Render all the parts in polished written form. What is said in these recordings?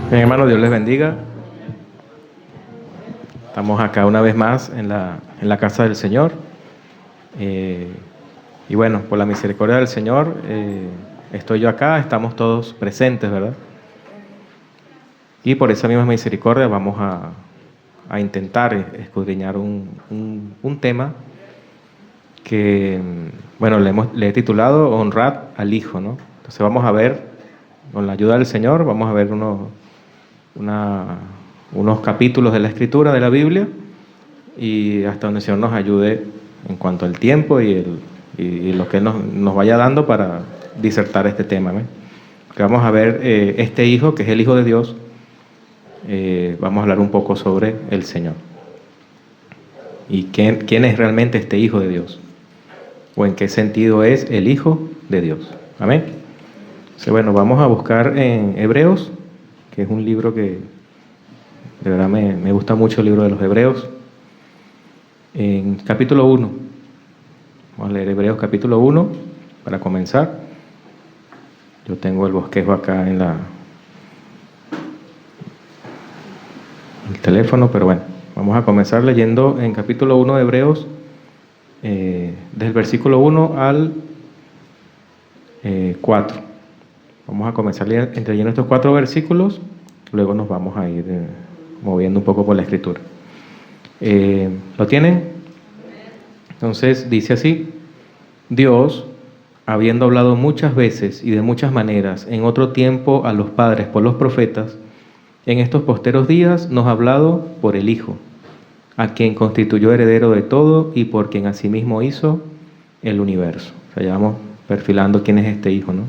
Bien, hermanos, Dios les bendiga. Estamos acá una vez más en la casa del Señor. Y bueno, por la misericordia del Señor, estoy yo acá, estamos todos presentes, ¿verdad? Y por esa misma misericordia vamos a intentar escudriñar un tema que, bueno, le he titulado Honrad al Hijo, ¿no? Entonces vamos a ver, con la ayuda del Señor, vamos a ver unos capítulos de la Escritura, de la Biblia, y hasta donde el Señor nos ayude en cuanto al tiempo y lo que nos vaya dando para disertar este tema, ¿ven? Que vamos a ver este Hijo, que es el Hijo de Dios. Vamos a hablar un poco sobre el Señor. ¿Y quién es realmente este Hijo de Dios? ¿O en qué sentido es el Hijo de Dios? Amén. Entonces, bueno, vamos a buscar en Hebreos, que es un libro que de verdad me gusta mucho, el libro de los Hebreos. En capítulo 1. Vamos a leer Hebreos capítulo 1 para comenzar. Yo tengo el bosquejo acá en el teléfono, pero bueno, vamos a comenzar leyendo en capítulo 1 de Hebreos, del versículo 1 al 4. Vamos a comenzar leyendo estos 4 versículos, luego nos vamos a ir moviendo un poco por la Escritura. ¿Lo tienen? Entonces dice así: Dios, habiendo hablado muchas veces y de muchas maneras en otro tiempo a los padres por los profetas, en estos posteros días nos ha hablado por el Hijo, a quien constituyó heredero de todo y por quien asimismo hizo el universo. O sea, ya vamos perfilando quién es este Hijo, ¿no?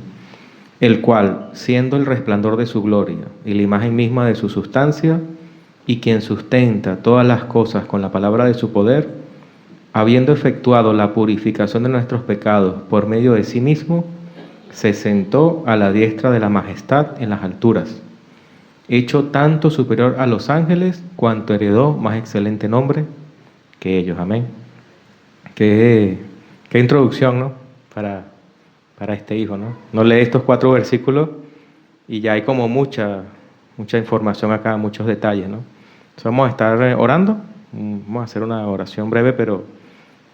El cual, siendo el resplandor de su gloria y la imagen misma de su sustancia, y quien sustenta todas las cosas con la palabra de su poder, habiendo efectuado la purificación de nuestros pecados por medio de sí mismo, se sentó a la diestra de la majestad en las alturas, hecho tanto superior a los ángeles, cuanto heredó más excelente nombre que ellos. Amén. Qué introducción, ¿no? Para este Hijo, ¿no? No lee estos 4 versículos y ya hay como mucha información acá, muchos detalles, ¿no? Entonces vamos a estar orando. Vamos a hacer una oración breve, pero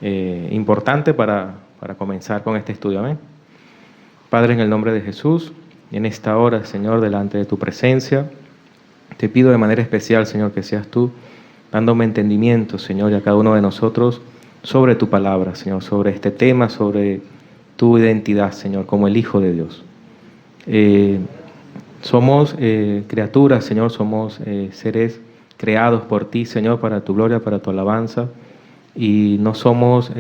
importante para comenzar con este estudio. Amén. Padre, en el nombre de Jesús, en esta hora, Señor, delante de tu presencia, te pido de manera especial, Señor, que seas tú dándome entendimiento, Señor, y a cada uno de nosotros sobre tu palabra, Señor, sobre este tema, sobre tu identidad, Señor, como el Hijo de Dios. Somos criaturas, Señor, somos seres creados por ti, Señor, para tu gloria, para tu alabanza, y no somos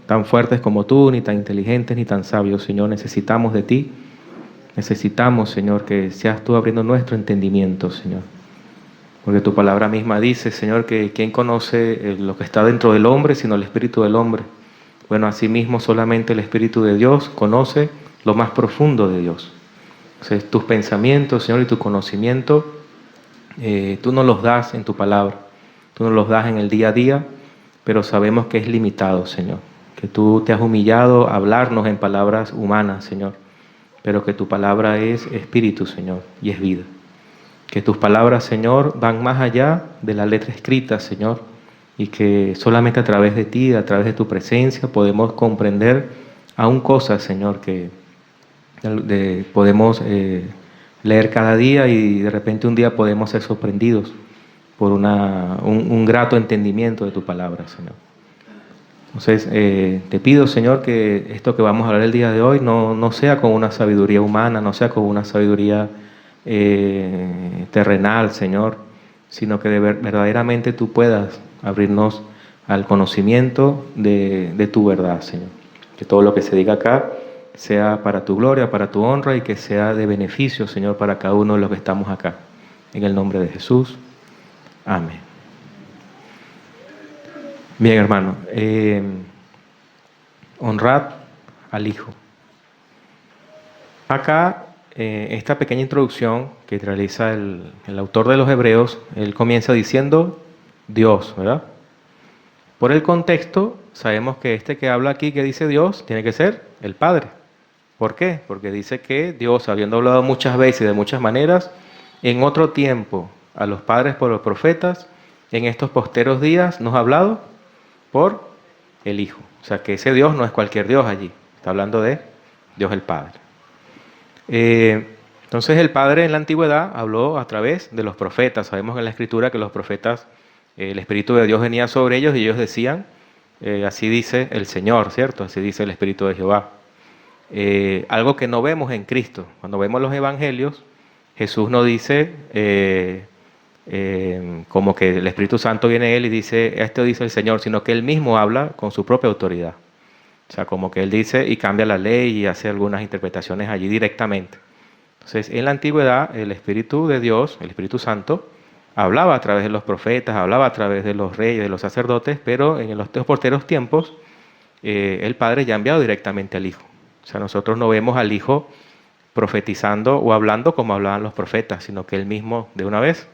tan fuertes como tú, ni tan inteligentes, ni tan sabios, Señor. Necesitamos de ti. Necesitamos, Señor, que seas tú abriendo nuestro entendimiento, Señor. Porque tu palabra misma dice, Señor, que ¿quién conoce lo que está dentro del hombre sino el espíritu del hombre? Bueno, asimismo solamente el Espíritu de Dios conoce lo más profundo de Dios. Entonces, tus pensamientos, Señor, y tu conocimiento, tú nos los das en tu palabra. Tú nos los das en el día a día, pero sabemos que es limitado, Señor. Que tú te has humillado a hablarnos en palabras humanas, Señor, pero que tu palabra es espíritu, Señor, y es vida. Que tus palabras, Señor, van más allá de la letra escrita, Señor, y que solamente a través de ti, a través de tu presencia, podemos comprender aún cosas, Señor, que podemos leer cada día, y de repente un día podemos ser sorprendidos por un grato entendimiento de tu palabra, Señor. Entonces, te pido, Señor, que esto que vamos a hablar el día de hoy no sea con una sabiduría humana, no sea con una sabiduría terrenal, Señor, sino que verdaderamente tú puedas abrirnos al conocimiento de tu verdad, Señor. Que todo lo que se diga acá sea para tu gloria, para tu honra, y que sea de beneficio, Señor, para cada uno de los que estamos acá. En el nombre de Jesús. Amén. Bien, hermano, honrad al Hijo. Acá, esta pequeña introducción que realiza el autor de los Hebreos, él comienza diciendo Dios, ¿verdad? Por el contexto, sabemos que este que habla aquí, que dice Dios, tiene que ser el Padre. ¿Por qué? Porque dice que Dios, habiendo hablado muchas veces y de muchas maneras, en otro tiempo a los padres por los profetas, en estos posteros días nos ha hablado por el Hijo. O sea que ese Dios no es cualquier Dios allí, está hablando de Dios el Padre. Entonces el Padre en la antigüedad habló a través de los profetas. Sabemos en la Escritura que los profetas, el Espíritu de Dios venía sobre ellos y ellos decían, así dice el Señor, ¿cierto? Así dice el Espíritu de Jehová. Algo que no vemos en Cristo. Cuando vemos los evangelios, Jesús no dice como que el Espíritu Santo viene a él y dice, esto dice el Señor, sino que él mismo habla con su propia autoridad. O sea, como que él dice y cambia la ley y hace algunas interpretaciones allí directamente. Entonces, en la antigüedad, el Espíritu de Dios, el Espíritu Santo, hablaba a través de los profetas, hablaba a través de los reyes, de los sacerdotes, pero en los posteros tiempos, el Padre ya ha enviado directamente al Hijo. O sea, nosotros no vemos al Hijo profetizando o hablando como hablaban los profetas, sino que él mismo de una vez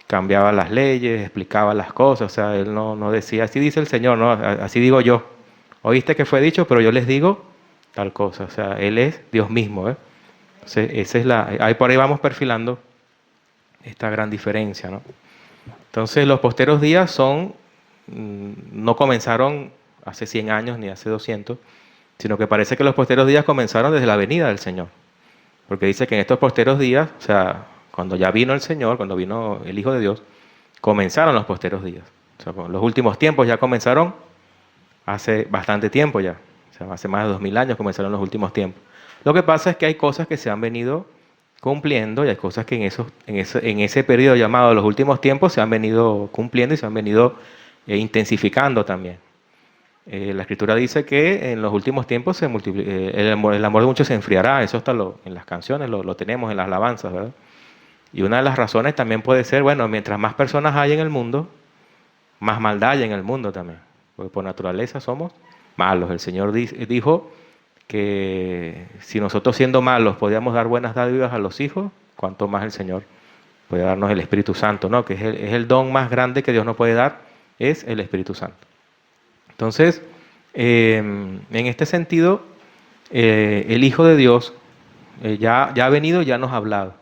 cambiaba las leyes, explicaba las cosas. O sea, él no decía, así dice el Señor, no, así digo yo. Oíste que fue dicho, pero yo les digo tal cosa. O sea, él es Dios mismo, ¿eh? Entonces, esa es ahí por ahí vamos perfilando esta gran diferencia, ¿no? Entonces, los posteros días no comenzaron hace 100 años ni hace 200, sino que parece que los posteros días comenzaron desde la venida del Señor. Porque dice que en estos posteros días, o sea, cuando ya vino el Señor, cuando vino el Hijo de Dios, comenzaron los posteros días. O sea, los últimos tiempos ya comenzaron hace bastante tiempo ya. O sea, hace más de 2000 años comenzaron los últimos tiempos. Lo que pasa es que hay cosas que se han venido cumpliendo y hay cosas que en ese periodo llamado los últimos tiempos se han venido cumpliendo y se han venido intensificando también. La Escritura dice que en los últimos tiempos el amor de muchos se enfriará. Eso está en las canciones, lo tenemos en las alabanzas, ¿verdad? Y una de las razones también puede ser, bueno, mientras más personas hay en el mundo, más maldad hay en el mundo también. Porque por naturaleza somos malos. El Señor dijo que si nosotros siendo malos podíamos dar buenas dádivas a los hijos, cuánto más el Señor puede darnos el Espíritu Santo, ¿no? Que es el don más grande que Dios nos puede dar, es el Espíritu Santo. Entonces, en este sentido, el Hijo de Dios ya ha venido, ya nos ha hablado.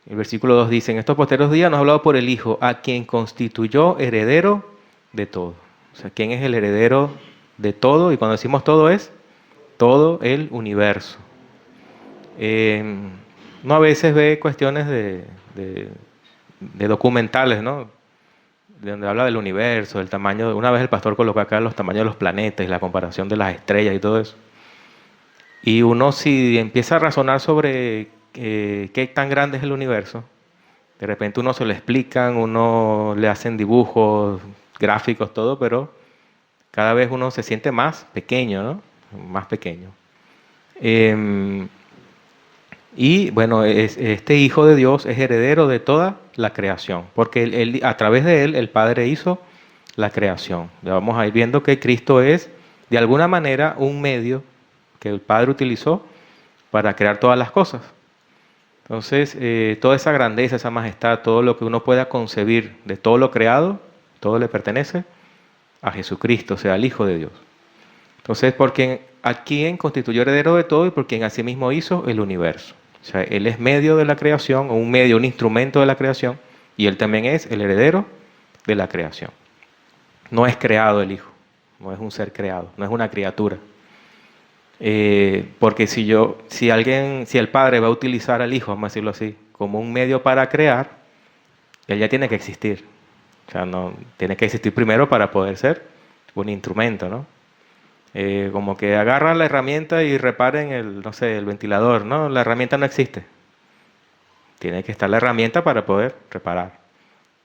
El versículo 2 dice, en estos posteros días nos ha hablado por el Hijo, a quien constituyó heredero de todo. O sea, ¿quién es el heredero de todo? Y cuando decimos todo es todo el universo. Uno a veces ve cuestiones de documentales, ¿no? De donde habla del universo, del tamaño. Una vez el pastor colocó acá los tamaños de los planetas y la comparación de las estrellas y todo eso. Y uno si empieza a razonar sobre qué tan grande es el universo, de repente uno se lo explican, uno le hacen dibujos, gráficos, todo, pero cada vez uno se siente más pequeño, ¿no? Más pequeño. Y bueno, este Hijo de Dios es heredero de toda la creación, porque a través de él el Padre hizo la creación. Ya vamos a ir viendo que Cristo es, de alguna manera, un medio que el Padre utilizó para crear todas las cosas. Entonces, toda esa grandeza, esa majestad, todo lo que uno pueda concebir de todo lo creado, todo le pertenece a Jesucristo, o sea, al Hijo de Dios. Entonces, a quien constituyó heredero de todo y por quien asimismo hizo el universo. O sea, Él es medio de la creación, o un medio, un instrumento de la creación, y Él también es el heredero de la creación. No es creado el Hijo, no es un ser creado, no es una criatura. Porque si el Padre va a utilizar al Hijo, vamos a decirlo así, como un medio para crear, Él ya tiene que existir. O sea, no, tiene que existir primero para poder ser un instrumento, ¿no? Como que agarran la herramienta y reparen el ventilador, ¿no? La herramienta no existe. Tiene que estar la herramienta para poder reparar.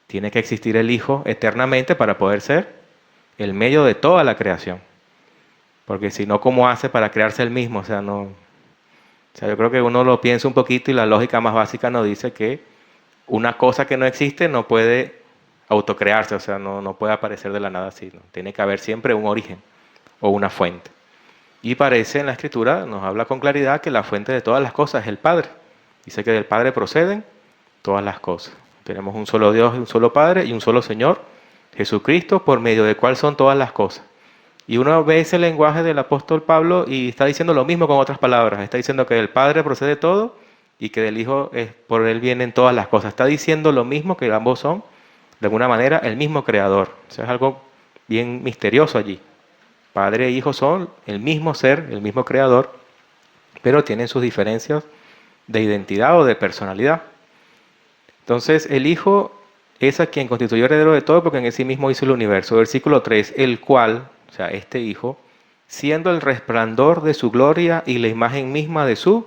Tiene que existir el Hijo eternamente para poder ser el medio de toda la creación. Porque si no, ¿cómo hace para crearse él mismo? O sea, yo creo que uno lo piensa un poquito y la lógica más básica nos dice que una cosa que no existe no puede autocrearse, o sea, no puede aparecer de la nada así, ¿no? Tiene que haber siempre un origen o una fuente. Y parece en la Escritura, nos habla con claridad que la fuente de todas las cosas es el Padre. Dice que del Padre proceden todas las cosas. Tenemos un solo Dios, un solo Padre y un solo Señor, Jesucristo, por medio del cual son todas las cosas. Y uno ve ese lenguaje del apóstol Pablo y está diciendo lo mismo con otras palabras. Está diciendo que del Padre procede todo y que del Hijo por Él vienen todas las cosas. Está diciendo lo mismo, que ambos son, de alguna manera, el mismo Creador. Eso es algo bien misterioso allí. Padre e Hijo son el mismo ser, el mismo Creador, pero tienen sus diferencias de identidad o de personalidad. Entonces, el Hijo es a quien constituyó heredero de todo, porque en sí mismo hizo el universo. Versículo 3, el cual, o sea, este Hijo, siendo el resplandor de su gloria y la imagen misma de su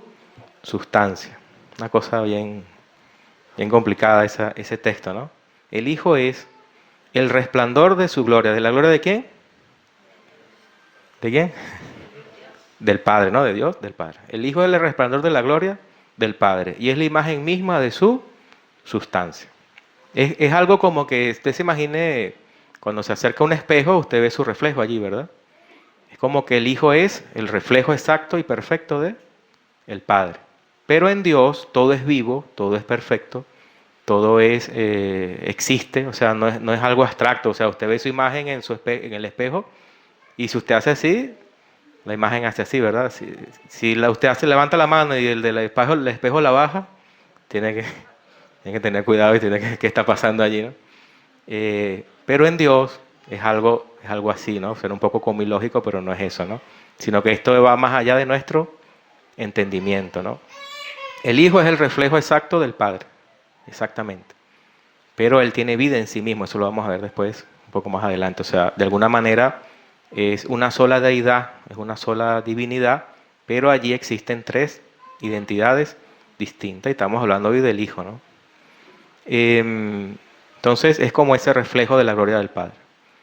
sustancia. Una cosa bien complicada ese texto, ¿no? El Hijo es el resplandor de su gloria. ¿De la gloria de quién? ¿De quién? Del Padre, ¿no? De Dios, del Padre. El Hijo es el resplandor de la gloria del Padre y es la imagen misma de su sustancia. Es algo como que usted se imagine, cuando se acerca a un espejo, usted ve su reflejo allí, ¿verdad? Es como que el Hijo es el reflejo exacto y perfecto de el Padre. Pero en Dios todo es vivo, todo es perfecto, todo existe, o sea, no es algo abstracto. O sea, usted ve su imagen en el espejo y si usted hace así, la imagen hace así, ¿verdad? Si usted levanta la mano y el espejo la baja, tiene que tener cuidado y tiene que qué está pasando allí, ¿no? Pero en Dios es algo así, ¿no? Será un poco como ilógico, pero no es eso, ¿no? Sino que esto va más allá de nuestro entendimiento, ¿no? El Hijo es el reflejo exacto del Padre, exactamente. Pero Él tiene vida en sí mismo, eso lo vamos a ver después, un poco más adelante. O sea, de alguna manera es una sola deidad, es una sola divinidad, pero allí existen tres identidades distintas y estamos hablando hoy del Hijo, ¿no? Entonces es como ese reflejo de la gloria del Padre.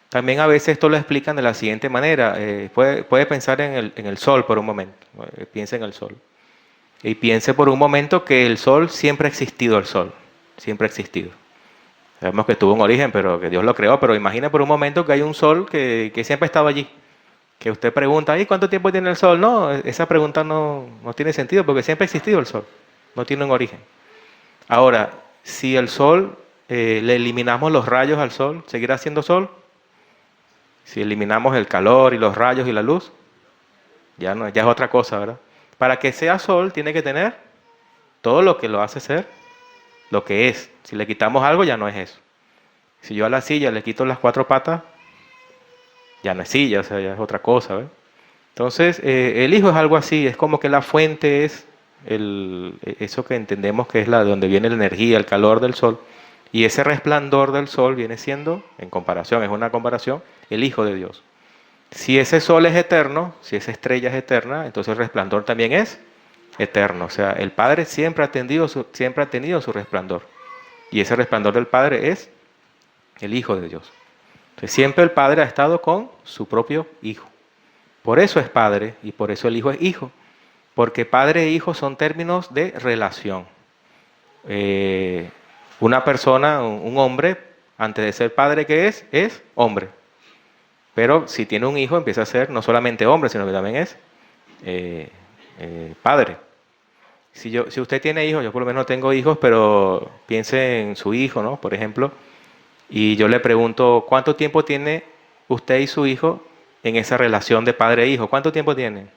También a veces esto lo explican de la siguiente manera. Puede pensar en el sol por un momento. Piense en el sol. Y piense por un momento que el sol siempre ha existido, el sol. Siempre ha existido. Sabemos que tuvo un origen, pero que Dios lo creó. Pero imagine por un momento que hay un sol que siempre ha estado allí. Que usted pregunta, ¿y cuánto tiempo tiene el sol? No, esa pregunta no tiene sentido porque siempre ha existido el sol. No tiene un origen. Ahora, si el sol, le eliminamos los rayos al sol, ¿seguirá siendo sol? Si eliminamos el calor y los rayos y la luz, ya es otra cosa, ¿verdad? Para que sea sol tiene que tener todo lo que lo hace ser lo que es. Si le quitamos algo ya no es eso. Si yo a la silla le quito las cuatro patas, ya no es silla, o sea, ya es otra cosa, ¿verdad? Entonces, el Hijo es algo así, es como que la fuente es eso que entendemos que es de donde viene la energía, el calor del sol. Y ese resplandor del sol viene siendo, es una comparación, el Hijo de Dios. Si ese sol es eterno, si esa estrella es eterna, entonces el resplandor también es eterno. O sea, el Padre siempre ha tenido su resplandor. Y ese resplandor del Padre es el Hijo de Dios. Entonces siempre el Padre ha estado con su propio Hijo. Por eso es Padre y por eso el Hijo es Hijo. Porque Padre e Hijo son términos de relación. Una persona, un hombre, antes de ser padre, ¿qué es? Es hombre. Pero si tiene un hijo, empieza a ser no solamente hombre, sino que también es padre. Si usted tiene hijos, yo por lo menos no tengo hijos, pero piense en su hijo, ¿no? Por ejemplo, y yo le pregunto, ¿cuánto tiempo tiene usted y su hijo en esa relación de padre e hijo? ¿Cuánto tiempo tiene?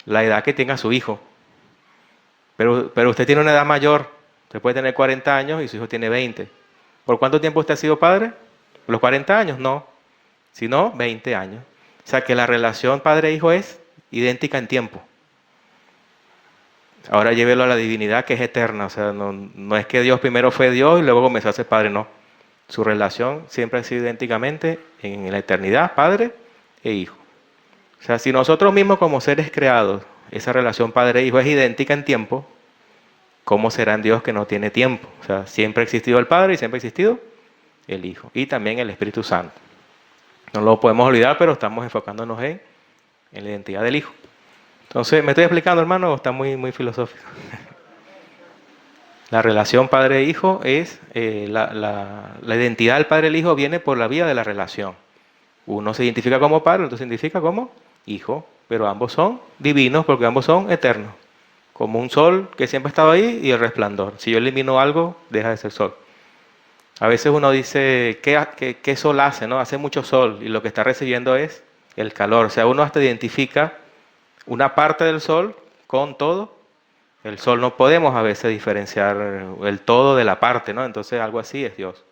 La edad que tenga su hijo. Pero usted tiene una edad mayor. Usted puede tener 40 años y su hijo tiene 20. ¿Por cuánto tiempo usted ha sido padre? ¿Por los 40 años? No. Sino 20 años. O sea que la relación padre-hijo es idéntica en tiempo. Ahora llévelo a la divinidad que es eterna. O sea, no es que Dios primero fue Dios y luego comenzó a ser padre, no. Su relación siempre ha sido idénticamente en la eternidad, padre e hijo. O sea, si nosotros mismos como seres creados, esa relación padre-hijo es idéntica en tiempo, ¿cómo será en Dios que no tiene tiempo? O sea, siempre ha existido el Padre y siempre ha existido el Hijo. Y también el Espíritu Santo. No lo podemos olvidar, pero estamos enfocándonos en la identidad del Hijo. Entonces, ¿me estoy explicando, hermano, o está muy filosófico? La relación padre-hijo es, la identidad del Padre y el Hijo viene por la vía de la relación. Uno se identifica como padre, otro se identifica como hijo, pero ambos son divinos porque ambos son eternos. Como un sol que siempre ha estado ahí y el resplandor. Si yo elimino algo, deja de ser sol. A veces uno dice, ¿qué sol hace? ¿No? Hace mucho sol y lo que está recibiendo es el calor. O sea, uno hasta identifica una parte del sol con todo El sol no podemos a veces diferenciar el todo de la parte, ¿no? Entonces algo así es Dios.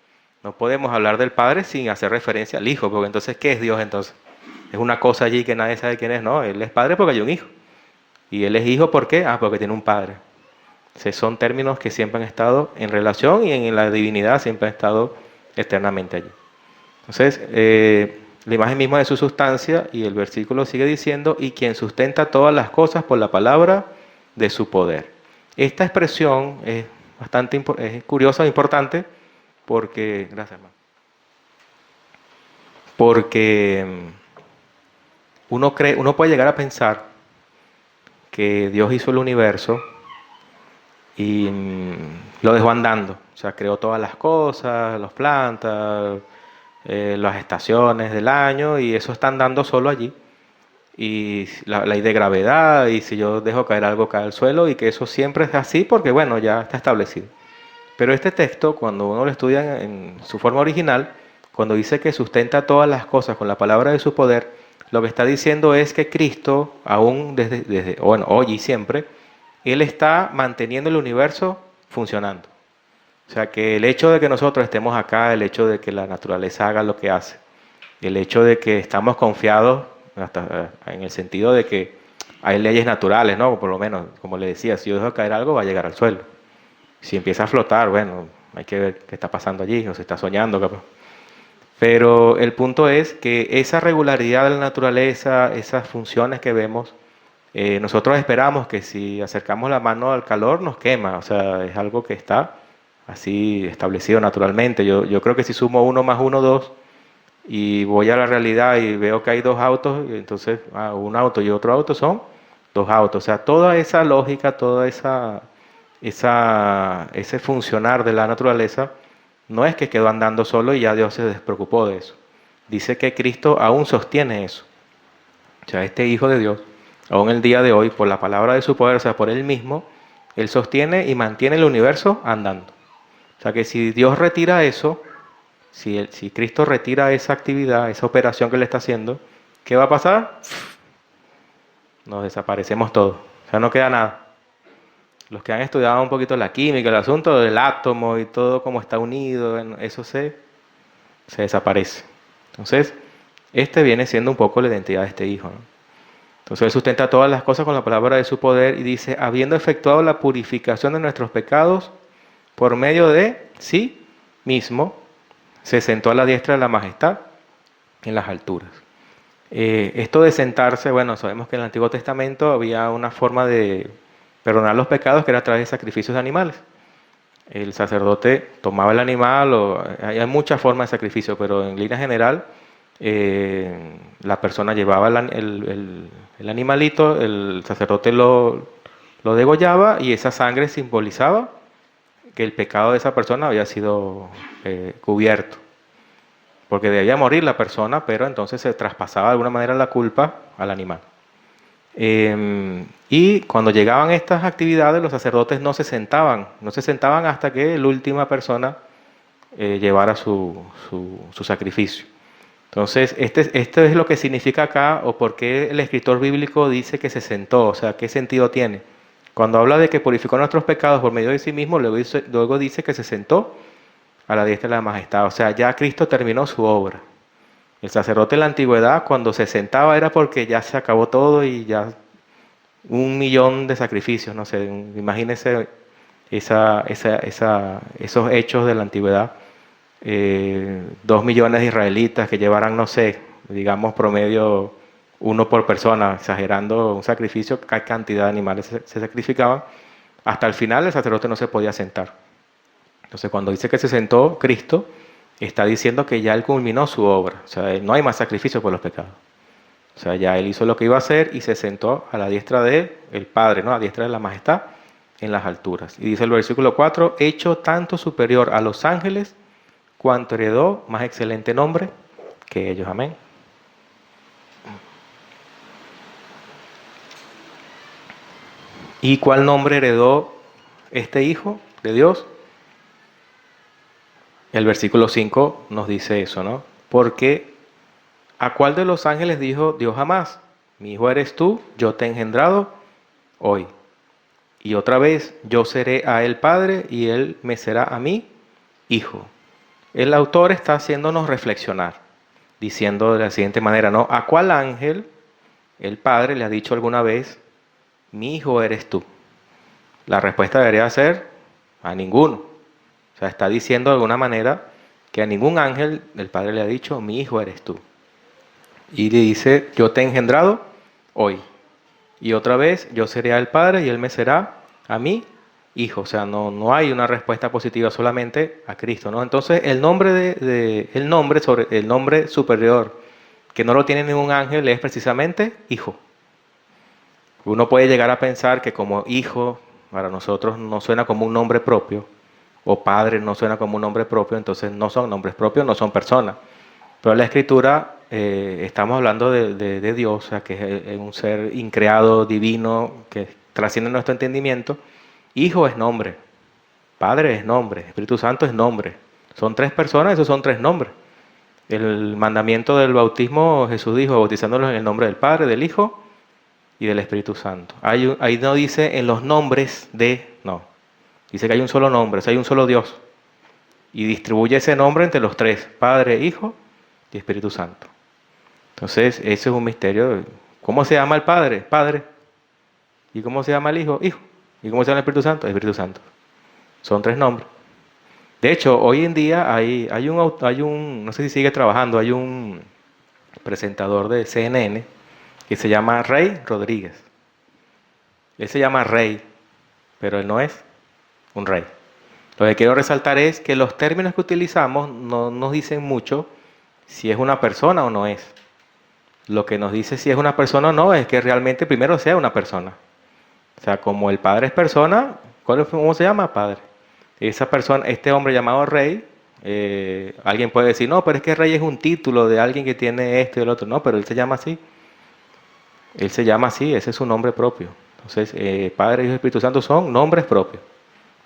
No podemos hablar del Padre sin hacer referencia al Hijo, porque entonces, ¿qué es Dios entonces? Es una cosa allí que nadie sabe quién es, ¿no? Él es Padre porque hay un Hijo. Y Él es Hijo, ¿por qué? Porque tiene un Padre. Son términos que siempre han estado en relación y en la divinidad siempre han estado eternamente allí. Entonces, la imagen misma de su sustancia, y el versículo sigue diciendo, y quien sustenta todas las cosas por la palabra de su poder. Esta expresión es bastante curiosa e importante porque, gracias hermano, porque uno puede llegar a pensar que Dios hizo el universo y lo dejó andando, o sea, creó todas las cosas, las plantas, las estaciones del año, y eso está andando solo allí. Y la ley de gravedad, y si yo dejo caer algo, cae al suelo, y que eso siempre es así porque, bueno, ya está establecido. Pero este texto, cuando uno lo estudia en su forma original, cuando dice que sustenta todas las cosas con la palabra de su poder, lo que está diciendo es que Cristo, aún desde bueno, hoy y siempre, Él está manteniendo el universo funcionando. O sea, que el hecho de que nosotros estemos acá, el hecho de que la naturaleza haga lo que hace, el hecho de que estamos confiados, hasta en el sentido de que hay leyes naturales, ¿no? Por lo menos, como le decía, si yo dejo caer algo, va a llegar al suelo. Si empieza a flotar, bueno, hay que ver qué está pasando allí, o se está soñando, capaz. Pero el punto es que esa regularidad de la naturaleza, esas funciones que vemos, nosotros esperamos que si acercamos la mano al calor nos quema, o sea, es algo que está así establecido naturalmente. Yo creo que si sumo 1 más 1, 2, y voy a la realidad y veo que hay 2 autos, y entonces un auto y otro auto son 2 autos. O sea, toda esa lógica, toda ese funcionar de la naturaleza, no es que quedó andando solo y ya Dios se despreocupó de eso. Dice que Cristo aún sostiene eso. O sea, este Hijo de Dios, aún el día de hoy, por la palabra de su poder, o sea, por Él mismo, Él sostiene y mantiene el universo andando. O sea, que si Dios retira eso, si Cristo retira esa actividad, esa operación que le está haciendo, ¿qué va a pasar? Nos desaparecemos todos. O sea, no queda nada. Los que han estudiado un poquito la química, el asunto del átomo y todo cómo está unido, eso se desaparece. Entonces, este viene siendo un poco la identidad de este Hijo, ¿no? Entonces, Él sustenta todas las cosas con la palabra de su poder y dice, habiendo efectuado la purificación de nuestros pecados por medio de sí mismo, se sentó a la diestra de la majestad en las alturas. Esto de sentarse, bueno, sabemos que en el Antiguo Testamento había una forma de perdonar los pecados que era a través de sacrificios de animales. El sacerdote tomaba el animal, hay muchas formas de sacrificio, pero en línea general la persona llevaba el animalito, el sacerdote lo degollaba y esa sangre simbolizaba que el pecado de esa persona había sido cubierto. Porque debía morir la persona, pero entonces se traspasaba de alguna manera la culpa al animal. Y cuando llegaban estas actividades, los sacerdotes no se sentaban hasta que la última persona llevara su sacrificio. Entonces, este es lo que significa acá, o por qué el escritor bíblico dice que se sentó, o sea, ¿qué sentido tiene? Cuando habla de que purificó nuestros pecados por medio de sí mismo, luego dice que se sentó a la diestra de la majestad. O sea, ya Cristo terminó su obra. El sacerdote en la antigüedad, cuando se sentaba, era porque ya se acabó todo y ya 1.000.000 de sacrificios, no sé, imagínense esos hechos de la antigüedad. 2 millones de israelitas que llevaran, no sé, digamos promedio 1 por persona, exagerando un sacrificio, qué cantidad de animales se sacrificaban. Hasta el final el sacerdote no se podía sentar. Entonces cuando dice que se sentó Cristo, está diciendo que ya Él culminó su obra. O sea, no hay más sacrificio por los pecados. O sea, ya Él hizo lo que iba a hacer y se sentó a la diestra del Padre, ¿no? A la diestra de la majestad en las alturas. Y dice el versículo 4, hecho tanto superior a los ángeles, cuanto heredó más excelente nombre que ellos. Amén. ¿Y cuál nombre heredó este Hijo de Dios? El versículo 5 nos dice eso, ¿no? Porque ¿a cuál de los ángeles dijo Dios jamás? Mi hijo eres tú, yo te he engendrado hoy. Y otra vez, yo seré a él padre y él me será a mí hijo. El autor está haciéndonos reflexionar, diciendo de la siguiente manera, ¿no? ¿A cuál ángel el padre le ha dicho alguna vez, mi hijo eres tú? La respuesta debería ser, a ninguno. O sea, está diciendo de alguna manera que a ningún ángel el padre le ha dicho, mi hijo eres tú. Y le dice, yo te he engendrado hoy. Y otra vez, yo seré al Padre y Él me será a mí hijo. O sea, no hay una respuesta positiva solamente a Cristo, ¿no? Entonces, el nombre superior, que no lo tiene ningún ángel, es precisamente hijo. Uno puede llegar a pensar que como hijo, para nosotros no suena como un nombre propio, o padre no suena como un nombre propio, entonces no son nombres propios, no son personas. Pero en la Escritura estamos hablando de Dios, o sea, que es un ser increado, divino, que trasciende nuestro entendimiento. Hijo es nombre, Padre es nombre, Espíritu Santo es nombre. Son tres personas, esos son tres nombres. El mandamiento del bautismo, Jesús dijo, bautizándolos en el nombre del Padre, del Hijo y del Espíritu Santo. Ahí no dice en los nombres no. Dice que hay un solo nombre, o sea, hay un solo Dios. Y distribuye ese nombre entre los tres, Padre, Hijo y Espíritu Santo. Entonces, ese es un misterio. ¿Cómo se llama el Padre? Padre. ¿Y cómo se llama el Hijo? Hijo. ¿Y cómo se llama el Espíritu Santo? Espíritu Santo. Son tres nombres. De hecho, hoy en día hay un, no sé si sigue trabajando, hay un presentador de CNN que se llama Rey Rodríguez. Él se llama Rey, pero él no es un rey. Lo que quiero resaltar es que los términos que utilizamos no nos dicen mucho si es una persona o no es. Lo que nos dice si es una persona o no es que realmente primero sea una persona. O sea, como el Padre es persona, ¿cómo se llama? Padre. Esa persona, este hombre llamado Rey, alguien puede decir, no, pero es que Rey es un título de alguien que tiene esto y el otro. No, pero él se llama así. Él se llama así, ese es su nombre propio. Entonces, Padre, Hijo y Espíritu Santo son nombres propios.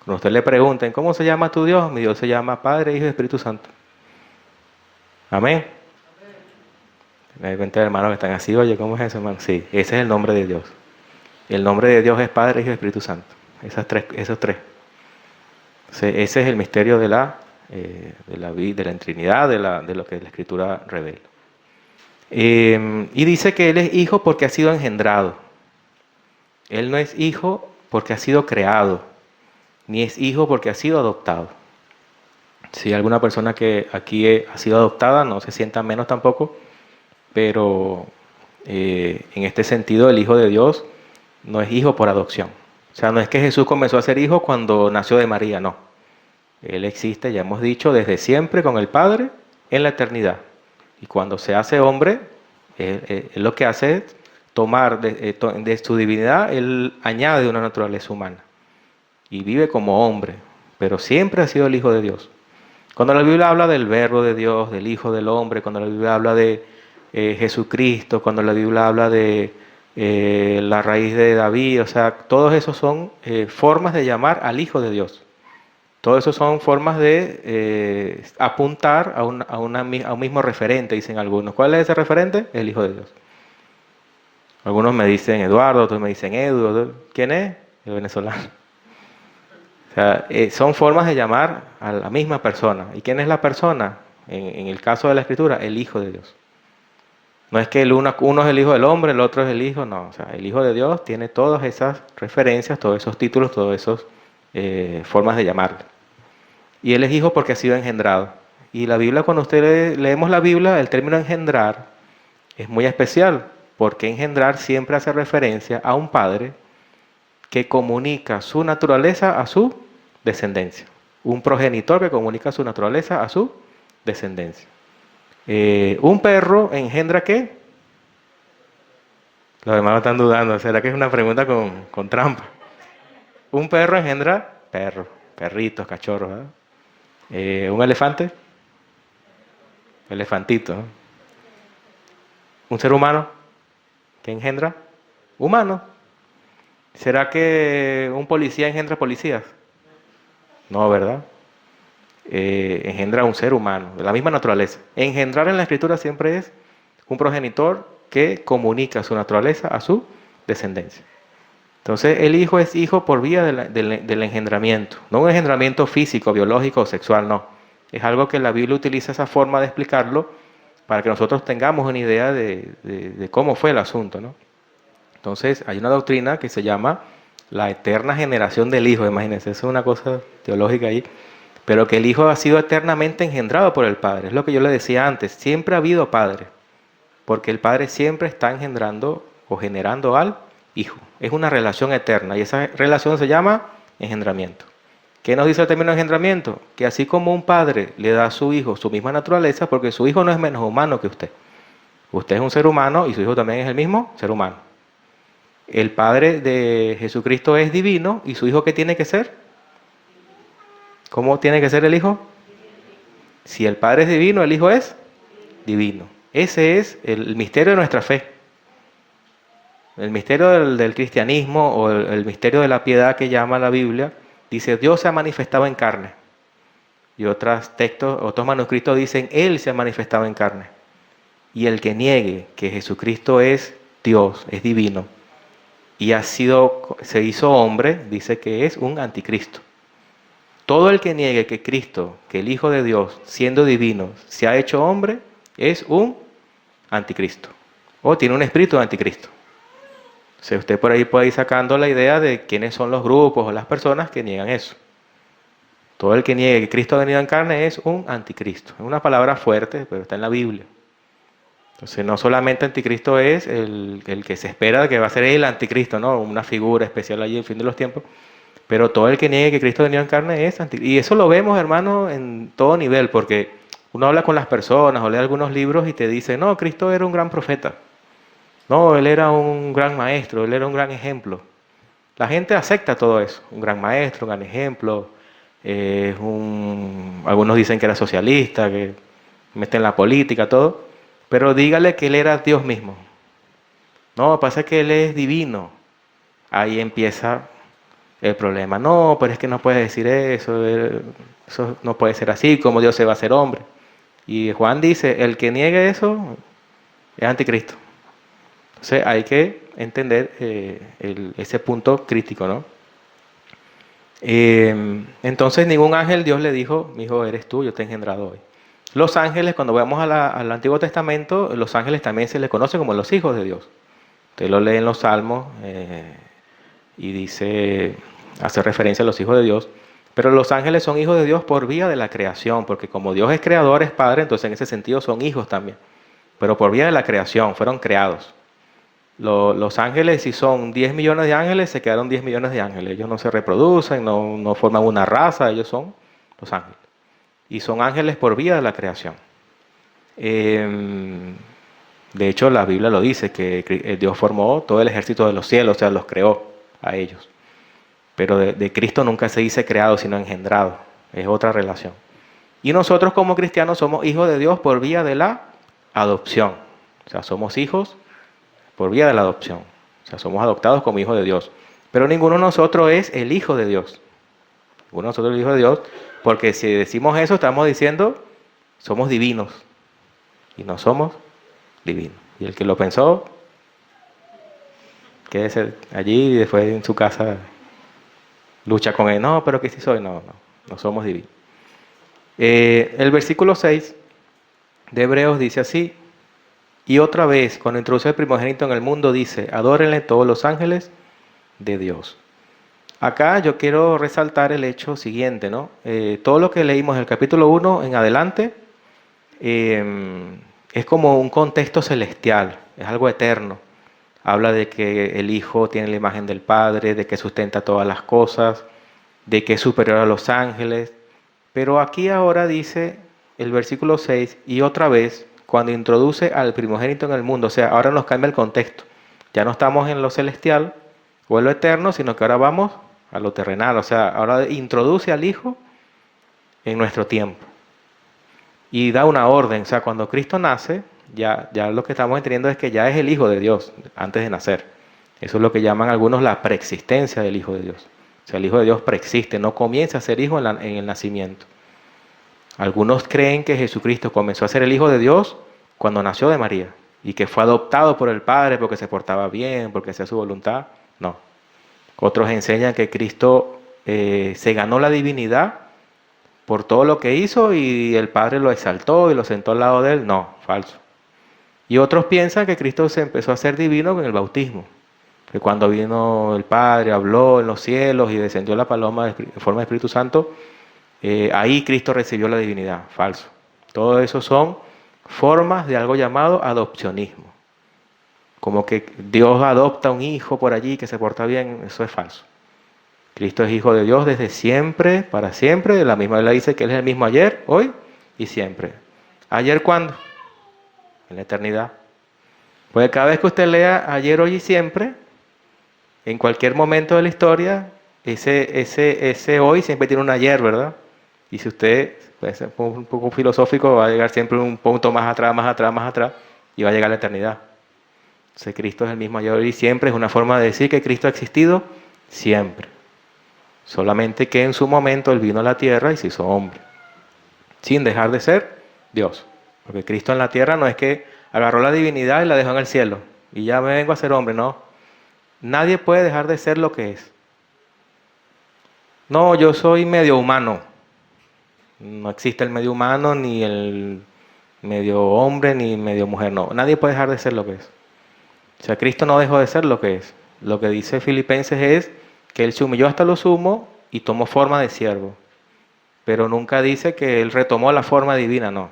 Cuando usted le pregunten, ¿cómo se llama tu Dios? Mi Dios se llama Padre, Hijo y Espíritu Santo. Amén. Me doy cuenta de hermanos que están así, oye, ¿cómo es eso, hermano? Sí, ese es el nombre de Dios. El nombre de Dios es Padre, Hijo y Espíritu Santo. Esos tres. Entonces, ese es el misterio de la Trinidad, de lo que la Escritura revela. Y dice que Él es hijo porque ha sido engendrado. Él no es hijo porque ha sido creado, ni es hijo porque ha sido adoptado. Si alguna persona que aquí ha sido adoptada, no se sienta menos tampoco, pero en este sentido el Hijo de Dios no es hijo por adopción. O sea, no es que Jesús comenzó a ser hijo cuando nació de María, no. Él existe, ya hemos dicho, desde siempre con el Padre en la eternidad. Y cuando se hace hombre, él lo que hace es tomar de su divinidad, Él añade una naturaleza humana. Y vive como hombre, pero siempre ha sido el Hijo de Dios. Cuando la Biblia habla del Verbo de Dios, del Hijo del Hombre, cuando la Biblia habla de Jesucristo, cuando la Biblia habla de la raíz de David, o sea, todos esos son formas de llamar al Hijo de Dios. Todos esos son formas de apuntar a un mismo referente, dicen algunos. ¿Cuál es ese referente? El Hijo de Dios. Algunos me dicen Eduardo, otros me dicen Edu. ¿Quién es? El venezolano. O sea, son formas de llamar a la misma persona. ¿Y quién es la persona? En el caso de la Escritura, el Hijo de Dios. No es que uno es el Hijo del Hombre, el otro es el Hijo, no. O sea, el Hijo de Dios tiene todas esas referencias, todos esos títulos, todas esas formas de llamarle. Y Él es Hijo porque ha sido engendrado. Y la Biblia, cuando leemos la Biblia, el término engendrar es muy especial, porque engendrar siempre hace referencia a un Padre que comunica su naturaleza a su descendencia. Un progenitor que comunica su naturaleza a su descendencia. ¿Un perro engendra qué? Los hermanos están dudando. ¿Será que es una pregunta con trampa? Un perro engendra perritos, cachorros. ¿Un elefante? Elefantito. ¿No? ¿Un ser humano? ¿Qué engendra? Humano. ¿Será que un policía engendra policías? No, ¿verdad? Engendra un ser humano, de la misma naturaleza. Engendrar en la Escritura siempre es un progenitor que comunica su naturaleza a su descendencia. Entonces el hijo es hijo por vía del engendramiento, no un engendramiento físico, biológico o sexual, no. Es algo que la Biblia utiliza esa forma de explicarlo para que nosotros tengamos una idea de cómo fue el asunto, ¿no? Entonces hay una doctrina que se llama la eterna generación del hijo, imagínense, eso es una cosa teológica ahí, pero que el hijo ha sido eternamente engendrado por el Padre. Es lo que yo le decía antes, siempre ha habido Padre, porque el Padre siempre está engendrando o generando al hijo. Es una relación eterna y esa relación se llama engendramiento. ¿Qué nos dice el término engendramiento? Que así como un padre le da a su hijo su misma naturaleza, porque su hijo no es menos humano que usted. Usted es un ser humano y su hijo también es el mismo ser humano. El Padre de Jesucristo es divino y su hijo ¿qué tiene que ser? ¿Cómo tiene que ser el hijo? Si el Padre es divino, el hijo es divino. Ese es el misterio de nuestra fe. El misterio del cristianismo o el misterio de la piedad que llama la Biblia, dice Dios se ha manifestado en carne. Y otros textos, otros manuscritos dicen Él se ha manifestado en carne. Y el que niegue que Jesucristo es Dios, es divino, y se hizo hombre, dice que es un anticristo. Todo el que niegue que Cristo, que el Hijo de Dios, siendo divino, se ha hecho hombre, es un anticristo. O tiene un espíritu de anticristo. O sea, usted por ahí puede ir sacando la idea de quiénes son los grupos o las personas que niegan eso. Todo el que niegue que Cristo ha venido en carne es un anticristo. Es una palabra fuerte, pero está en la Biblia. Entonces, no solamente anticristo es el que se espera que va a ser el anticristo, ¿no? Una figura especial allí en el fin de los tiempos. Pero todo el que niegue que Cristo ha venido en carne es anticristo. Y eso lo vemos, hermano, en todo nivel, porque uno habla con las personas o lee algunos libros y te dice, no, Cristo era un gran profeta. No, Él era un gran maestro, Él era un gran ejemplo. La gente acepta todo eso. Un gran maestro, un gran ejemplo. Algunos dicen que era socialista, que mete en la política, todo. Pero dígale que Él era Dios mismo. No, pasa que Él es divino. Ahí empieza el problema. No, pero es que no puedes decir eso. Eso no puede ser así, como Dios se va a hacer hombre. Y Juan dice, el que niegue eso es anticristo. Entonces hay que entender ese punto crítico, ¿no? Entonces ningún ángel Dios le dijo, mi hijo eres tú, yo te he engendrado hoy. Los ángeles, cuando vamos al Antiguo Testamento, los ángeles también se les conoce como los hijos de Dios. Usted lo lee en los Salmos y dice, hace referencia a los hijos de Dios. Pero los ángeles son hijos de Dios por vía de la creación, porque como Dios es creador, es padre, entonces en ese sentido son hijos también. Pero por vía de la creación, fueron creados. Los ángeles, si son 10 millones de ángeles, se quedaron 10 millones de ángeles. Ellos no se reproducen, no forman una raza, ellos son los ángeles. Y son ángeles por vía de la creación. De hecho, la Biblia lo dice, que Dios formó todo el ejército de los cielos, o sea, los creó a ellos. Pero de Cristo nunca se dice creado, sino engendrado. Es otra relación. Y nosotros como cristianos somos hijos de Dios por vía de la adopción. O sea, somos hijos por vía de la adopción. O sea, somos adoptados como hijos de Dios. Pero ninguno de nosotros es el hijo de Dios. Ninguno de nosotros es el hijo de Dios, porque si decimos eso, estamos diciendo, somos divinos. Y no somos divinos. Y el que lo pensó, quédese allí y después en su casa lucha con él. No, pero que sí soy. No somos divinos. El versículo 6 de Hebreos dice así. Y otra vez, cuando introduce el primogénito en el mundo, dice, adórenle todos los ángeles de Dios. Acá yo quiero resaltar el hecho siguiente, ¿no? Todo lo que leímos en el capítulo 1 en adelante es como un contexto celestial, es algo eterno. Habla de que el Hijo tiene la imagen del Padre, de que sustenta todas las cosas, de que es superior a los ángeles. Pero aquí ahora dice el versículo 6, y otra vez, cuando introduce al primogénito en el mundo, o sea, ahora nos cambia el contexto. Ya no estamos en lo celestial o en lo eterno, sino que ahora vamos a lo terrenal. O sea, ahora introduce al Hijo en nuestro tiempo. Y da una orden. O sea, cuando Cristo nace, ya lo que estamos entendiendo es que ya es el Hijo de Dios antes de nacer. Eso es lo que llaman algunos la preexistencia del Hijo de Dios. O sea, el Hijo de Dios preexiste, no comienza a ser Hijo en el nacimiento. Algunos creen que Jesucristo comenzó a ser el Hijo de Dios cuando nació de María y que fue adoptado por el Padre porque se portaba bien, porque hacía su voluntad. No. Otros enseñan que Cristo se ganó la divinidad por todo lo que hizo y el Padre lo exaltó y lo sentó al lado de él. No, falso. Y otros piensan que Cristo se empezó a hacer divino con el bautismo. Que cuando vino el Padre, habló en los cielos y descendió la paloma en forma de Espíritu Santo, ahí Cristo recibió la divinidad. Falso. Todo eso son formas de algo llamado adopcionismo. Como que Dios adopta un hijo por allí que se porta bien, eso es falso. Cristo es hijo de Dios desde siempre, para siempre. La misma Biblia dice que Él es el mismo ayer, hoy y siempre. ¿Ayer cuándo? En la eternidad. Pues cada vez que usted lea ayer, hoy y siempre, en cualquier momento de la historia, ese hoy siempre tiene un ayer, ¿verdad? Y si usted, pues, es un poco filosófico, va a llegar siempre un punto más atrás, más atrás, más atrás, y va a llegar a la eternidad. Entonces Cristo es el mismo ayer, hoy y siempre. Es una forma de decir que Cristo ha existido siempre. Solamente que en su momento Él vino a la tierra y se hizo hombre, sin dejar de ser Dios. Porque Cristo en la tierra no es que agarró la divinidad y la dejó en el cielo y ya me vengo a ser hombre, no. Nadie puede dejar de ser lo que es. No, yo soy medio humano. No existe el medio humano, ni el medio hombre, ni medio mujer, no. Nadie puede dejar de ser lo que es. O sea, Cristo no dejó de ser lo que es. Lo que dice Filipenses es que Él se humilló hasta lo sumo y tomó forma de siervo. Pero nunca dice que Él retomó la forma divina, no.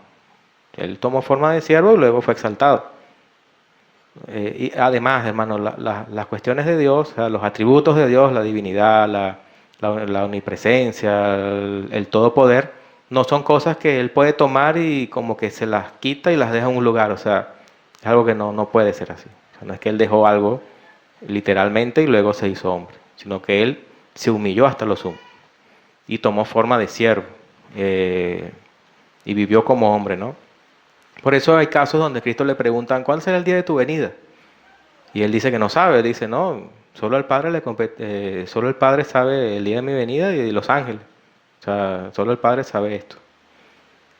Él tomó forma de siervo y luego fue exaltado. Y además, hermano, las cuestiones de Dios, o sea, los atributos de Dios, la divinidad, la omnipresencia, el todopoder, no son cosas que Él puede tomar y como que se las quita y las deja en un lugar. O sea, es algo que no puede ser así. O sea, no es que Él dejó algo literalmente y luego se hizo hombre, sino que Él se humilló hasta lo sumo y tomó forma de siervo y vivió como hombre, ¿no? Por eso hay casos donde Cristo le preguntan, ¿cuál será el día de tu venida? Y Él dice que no sabe. Él dice, no, solo el solo el Padre sabe el día de mi venida y los ángeles. O sea, solo el Padre sabe esto.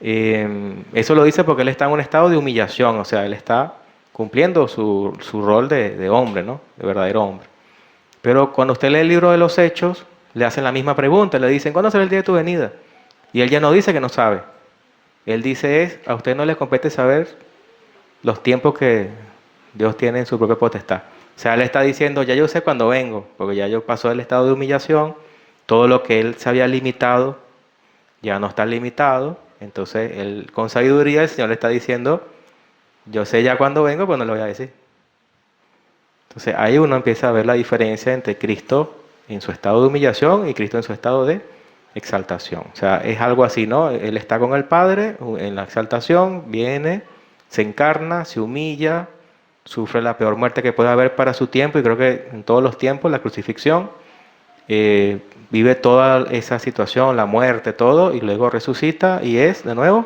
Eso lo dice porque Él está en un estado de humillación, o sea, Él está cumpliendo su rol de hombre, ¿no? De verdadero hombre. Pero cuando usted lee el libro de los Hechos, le hacen la misma pregunta, le dicen, ¿cuándo será el día de tu venida? Y Él ya no dice que no sabe. Él dice a usted no le compete saber los tiempos que Dios tiene en su propia potestad. O sea, Él está diciendo, ya yo sé cuándo vengo, porque ya yo pasó el estado de humillación, todo lo que Él se había limitado, ya no está limitado. Entonces, Él, con sabiduría, el Señor le está diciendo, yo sé ya cuándo vengo, pero no lo voy a decir. Entonces, ahí uno empieza a ver la diferencia entre Cristo en su estado de humillación y Cristo en su estado de exaltación. O sea, es algo así, ¿no? Él está con el Padre en la exaltación, viene, se encarna, se humilla, sufre la peor muerte que puede haber para su tiempo, y creo que en todos los tiempos, la crucifixión, vive toda esa situación, la muerte, todo, y luego resucita y es, de nuevo,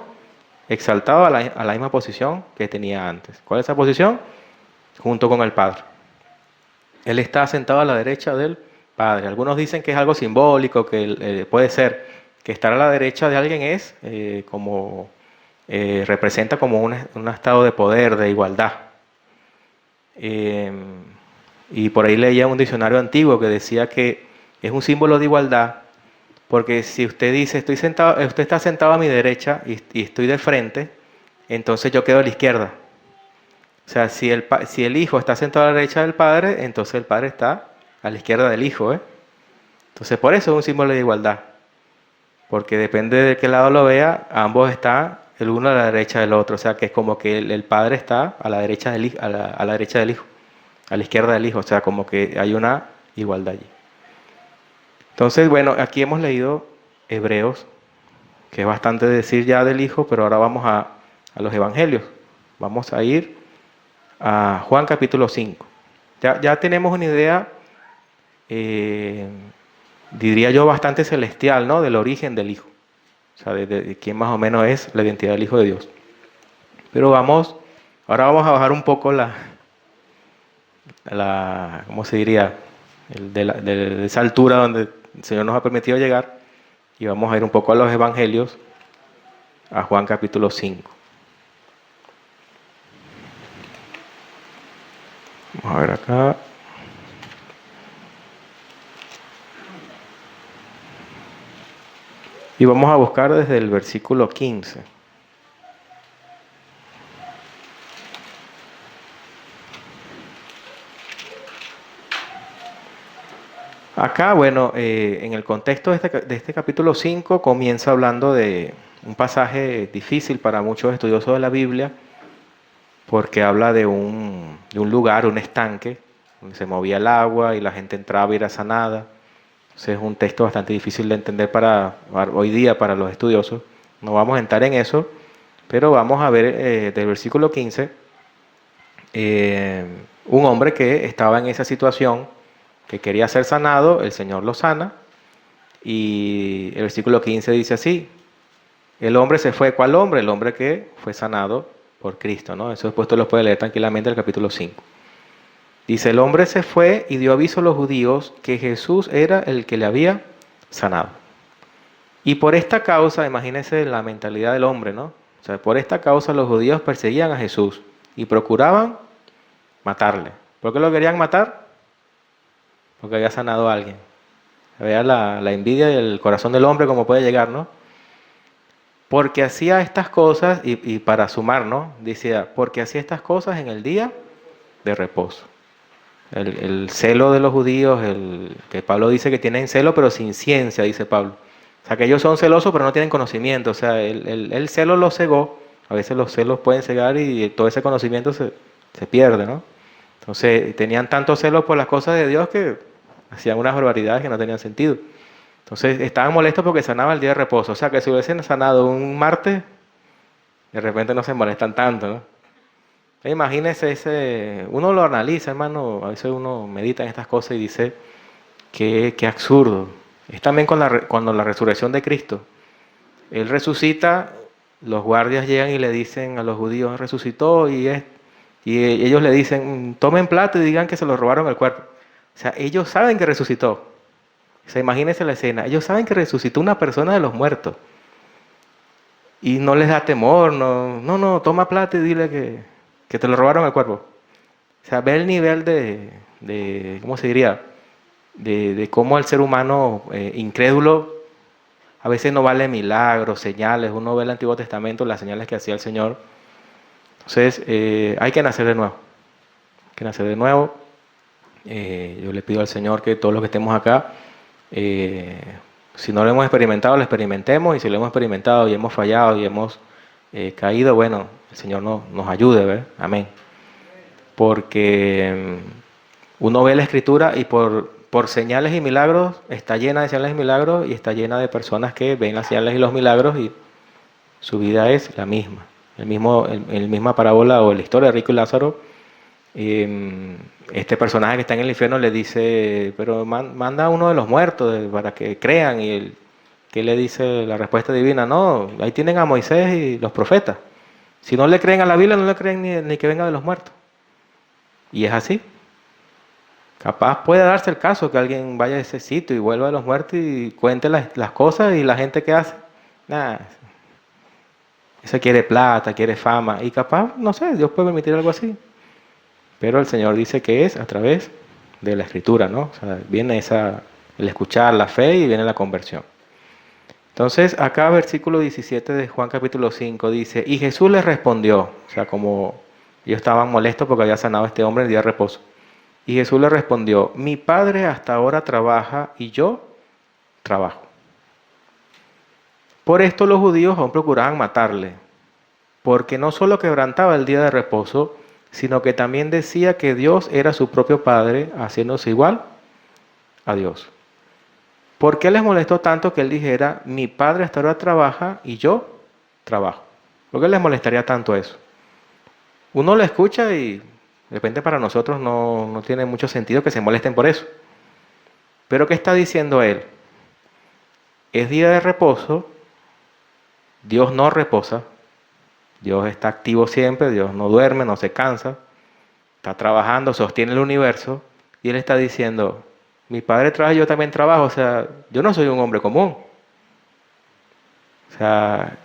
exaltado a la misma posición que tenía antes. ¿Cuál es esa posición? Junto con el Padre. Él está sentado a la derecha del Padre. Algunos dicen que es algo simbólico, que puede ser que estar a la derecha de alguien es como representa como un estado de poder, de igualdad. Y por ahí leía un diccionario antiguo que decía que es un símbolo de igualdad, porque si usted dice estoy sentado, usted está sentado a mi derecha y estoy de frente, entonces yo quedo a la izquierda. O sea, si el hijo está sentado a la derecha del padre, entonces el padre está a la izquierda del hijo, ¿eh? Entonces, por eso es un símbolo de igualdad. Porque depende de qué lado lo vea, ambos están el uno a la derecha del otro. O sea, que es como que el padre está a la derecha del hijo, a la derecha del hijo, a la izquierda del hijo. O sea, como que hay una igualdad allí. Entonces, bueno, aquí hemos leído Hebreos, que es bastante decir ya del hijo, pero ahora vamos a los evangelios. Vamos a ir a Juan capítulo 5. Ya tenemos una idea, diría yo, bastante celestial, ¿no? Del origen del Hijo. O sea, de quién más o menos es la identidad del Hijo de Dios. Pero ahora vamos a bajar un poco ¿cómo se diría? De esa altura donde el Señor nos ha permitido llegar. Y vamos a ir un poco a los evangelios, a Juan capítulo 5. Vamos a ver acá. Y vamos a buscar desde el versículo 15. Acá, bueno, en el contexto de este capítulo 5 comienza hablando de un pasaje difícil para muchos estudiosos de la Biblia, porque habla de un lugar, un estanque, donde se movía el agua y la gente entraba y era sanada. Entonces es un texto bastante difícil de entender para hoy día para los estudiosos. No vamos a entrar en eso, pero vamos a ver del versículo 15, un hombre que estaba en esa situación, que quería ser sanado, el Señor lo sana, y el versículo 15 dice así: el hombre se fue. ¿Cuál hombre? El hombre que fue sanado por Cristo, ¿no? Eso después tú lo puedes leer tranquilamente en el capítulo 5. Dice: el hombre se fue y dio aviso a los judíos que Jesús era el que le había sanado. Y por esta causa, imagínense la mentalidad del hombre, ¿no? O sea, por esta causa los judíos perseguían a Jesús y procuraban matarle. ¿Por qué lo querían matar? Porque había sanado a alguien. Vea la envidia y el corazón del hombre como puede llegar, ¿no? Porque hacía estas cosas, y para sumar, ¿no? Decía, porque hacía estas cosas en el día de reposo. El celo de los judíos, que Pablo dice que tienen celo pero sin ciencia, dice Pablo. O sea, que ellos son celosos pero no tienen conocimiento. O sea, el celo los cegó. A veces los celos pueden cegar y todo ese conocimiento se pierde, ¿no? Entonces, tenían tanto celo por las cosas de Dios que hacían unas barbaridades que no tenían sentido. Entonces, estaban molestos porque sanaba el día de reposo. O sea, que si hubiesen sanado un martes, de repente no se molestan tanto, ¿no? Imagínese uno lo analiza, hermano, a veces uno medita en estas cosas y dice, qué absurdo. Es también cuando la resurrección de Cristo. Él resucita, los guardias llegan y le dicen a los judíos, resucitó, y ellos le dicen, tomen plata y digan que se lo robaron el cuerpo. O sea, ellos saben que resucitó. O sea, imagínense la escena. Ellos saben que resucitó una persona de los muertos. Y no les da temor, no, toma plata y dile que te lo robaron el cuerpo. O sea, ve el nivel de ¿cómo se diría? De cómo el ser humano incrédulo a veces no vale milagros, señales. Uno ve el Antiguo Testamento, las señales que hacía el Señor. Entonces, hay que nacer de nuevo. Hay que nacer de nuevo. Yo le pido al Señor que todos los que estemos acá, si no lo hemos experimentado, lo experimentemos, y si lo hemos experimentado y hemos fallado y hemos caído, bueno, el Señor nos ayude, ¿verdad? Amén. Porque uno ve la Escritura y por señales y milagros, está llena de señales y milagros, y está llena de personas que ven las señales y los milagros y su vida es la misma. El misma parábola o la historia de Rico y Lázaro. Este personaje que está en el infierno le dice, pero manda a uno de los muertos para que crean, y ¿qué le dice la respuesta divina? No, ahí tienen a Moisés y los profetas. Si no le creen a la Biblia, no le creen ni que venga de los muertos. Y es así. Capaz puede darse el caso que alguien vaya a ese sitio y vuelva de los muertos y cuente las cosas, y la gente que hace, nada, ese quiere plata, quiere fama, y capaz, no sé, Dios puede permitir algo así. Pero el Señor dice que es a través de la Escritura, ¿no? O sea, viene el escuchar, la fe, y viene la conversión. Entonces, acá versículo 17 de Juan capítulo 5 dice, y Jesús les respondió, o sea, como ellos estaban molestos porque había sanado a este hombre en el día de reposo. Y Jesús les respondió, mi Padre hasta ahora trabaja y yo trabajo. Por esto los judíos aún procuraban matarle, porque no solo quebrantaba el día de reposo, sino que también decía que Dios era su propio Padre, haciéndose igual a Dios. ¿Por qué les molestó tanto que él dijera, mi Padre hasta ahora trabaja y yo trabajo? ¿Por qué les molestaría tanto eso? Uno lo escucha y de repente para nosotros no tiene mucho sentido que se molesten por eso. Pero ¿qué está diciendo él? Es día de reposo, Dios no reposa, Dios está activo siempre, Dios no duerme, no se cansa, está trabajando, sostiene el universo, y él está diciendo, mi Padre trabaja y yo también trabajo. O sea, yo no soy un hombre común. O sea,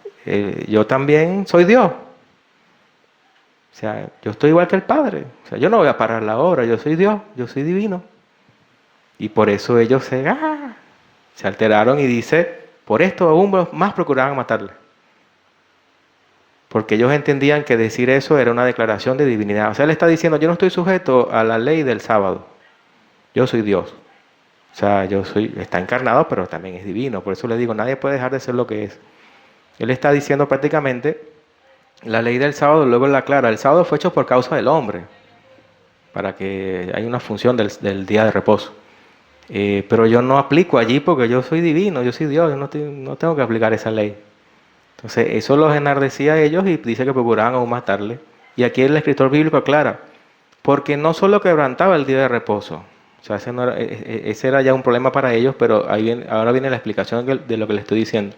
yo también soy Dios. O sea, yo estoy igual que el Padre. O sea, yo no voy a parar la obra, yo soy Dios, yo soy divino. Y por eso ellos se alteraron, y dice, Por esto aún más procuraban matarle. Porque ellos entendían que decir eso era una declaración de divinidad. O sea, él está diciendo, yo no estoy sujeto a la ley del sábado. Yo soy Dios. O sea, está encarnado, pero también es divino. Por eso le digo, nadie puede dejar de ser lo que es. Él está diciendo prácticamente, la ley del sábado, luego la aclara, el sábado fue hecho por causa del hombre, para que haya una función del día de reposo. Pero yo no aplico allí porque yo soy divino, yo soy Dios, yo no tengo que aplicar esa ley. Entonces, eso los enardecía a ellos y dice que procuraban aún matarle. Y aquí el escritor bíblico aclara, porque no solo quebrantaba el día de reposo, o sea, ese era ya un problema para ellos, pero ahora viene la explicación de lo que le estoy diciendo,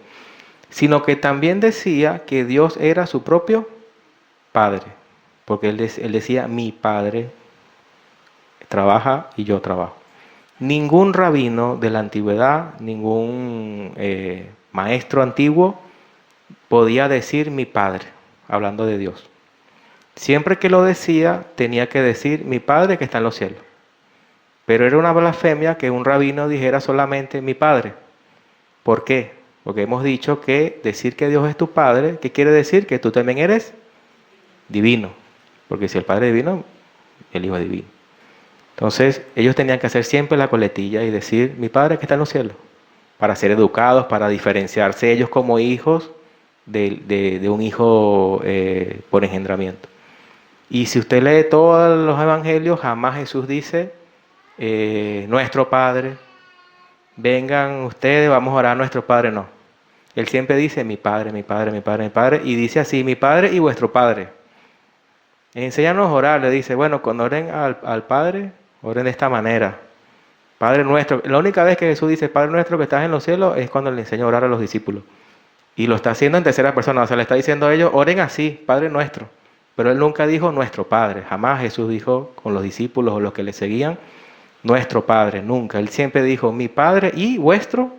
sino que también decía que Dios era su propio Padre, porque él decía, mi Padre trabaja y yo trabajo. Ningún rabino de la antigüedad, ningún maestro antiguo podía decir mi Padre, hablando de Dios. Siempre que lo decía, tenía que decir mi Padre que está en los cielos. Pero era una blasfemia que un rabino dijera solamente mi Padre. ¿Por qué? Porque hemos dicho que decir que Dios es tu Padre, ¿qué quiere decir? Que tú también eres divino. Porque si el Padre es divino, el Hijo es divino. Entonces, ellos tenían que hacer siempre la coletilla y decir mi Padre que está en los cielos. Para ser educados, para diferenciarse ellos como hijos de un hijo por engendramiento. Y si usted lee todos los evangelios, jamás Jesús dice, nuestro Padre, vengan ustedes, vamos a orar a nuestro Padre, no. Él siempre dice, mi Padre, mi Padre, mi Padre, mi Padre, y dice así, mi Padre y vuestro Padre. Enséñanos a orar, le dice, bueno, cuando oren al Padre, oren de esta manera. Padre nuestro, la única vez que Jesús dice, Padre nuestro que estás en los cielos, es cuando le enseña a orar a los discípulos. Y lo está haciendo en tercera persona, o sea, le está diciendo a ellos, oren así, Padre nuestro. Pero él nunca dijo nuestro Padre, jamás Jesús dijo con los discípulos o los que le seguían, nuestro Padre, nunca. Él siempre dijo, mi Padre y vuestro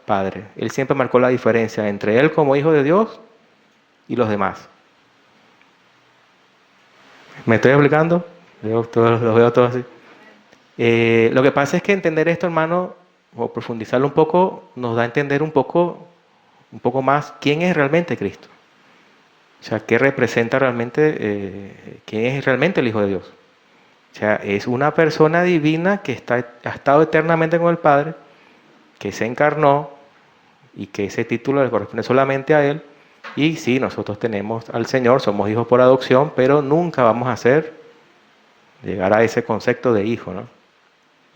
Padre. Él siempre marcó la diferencia entre él como hijo de Dios y los demás. ¿Me estoy explicando? Lo veo todo así. Lo que pasa es que entender esto, hermano, o profundizarlo un poco, nos da a entender un poco más quién es realmente Cristo. O sea, qué representa realmente, quién es realmente el Hijo de Dios. O sea, es una persona divina que ha estado eternamente con el Padre, que se encarnó y que ese título le corresponde solamente a Él. Y sí, nosotros tenemos al Señor, somos hijos por adopción, pero nunca vamos a llegar a ese concepto de hijo, ¿no?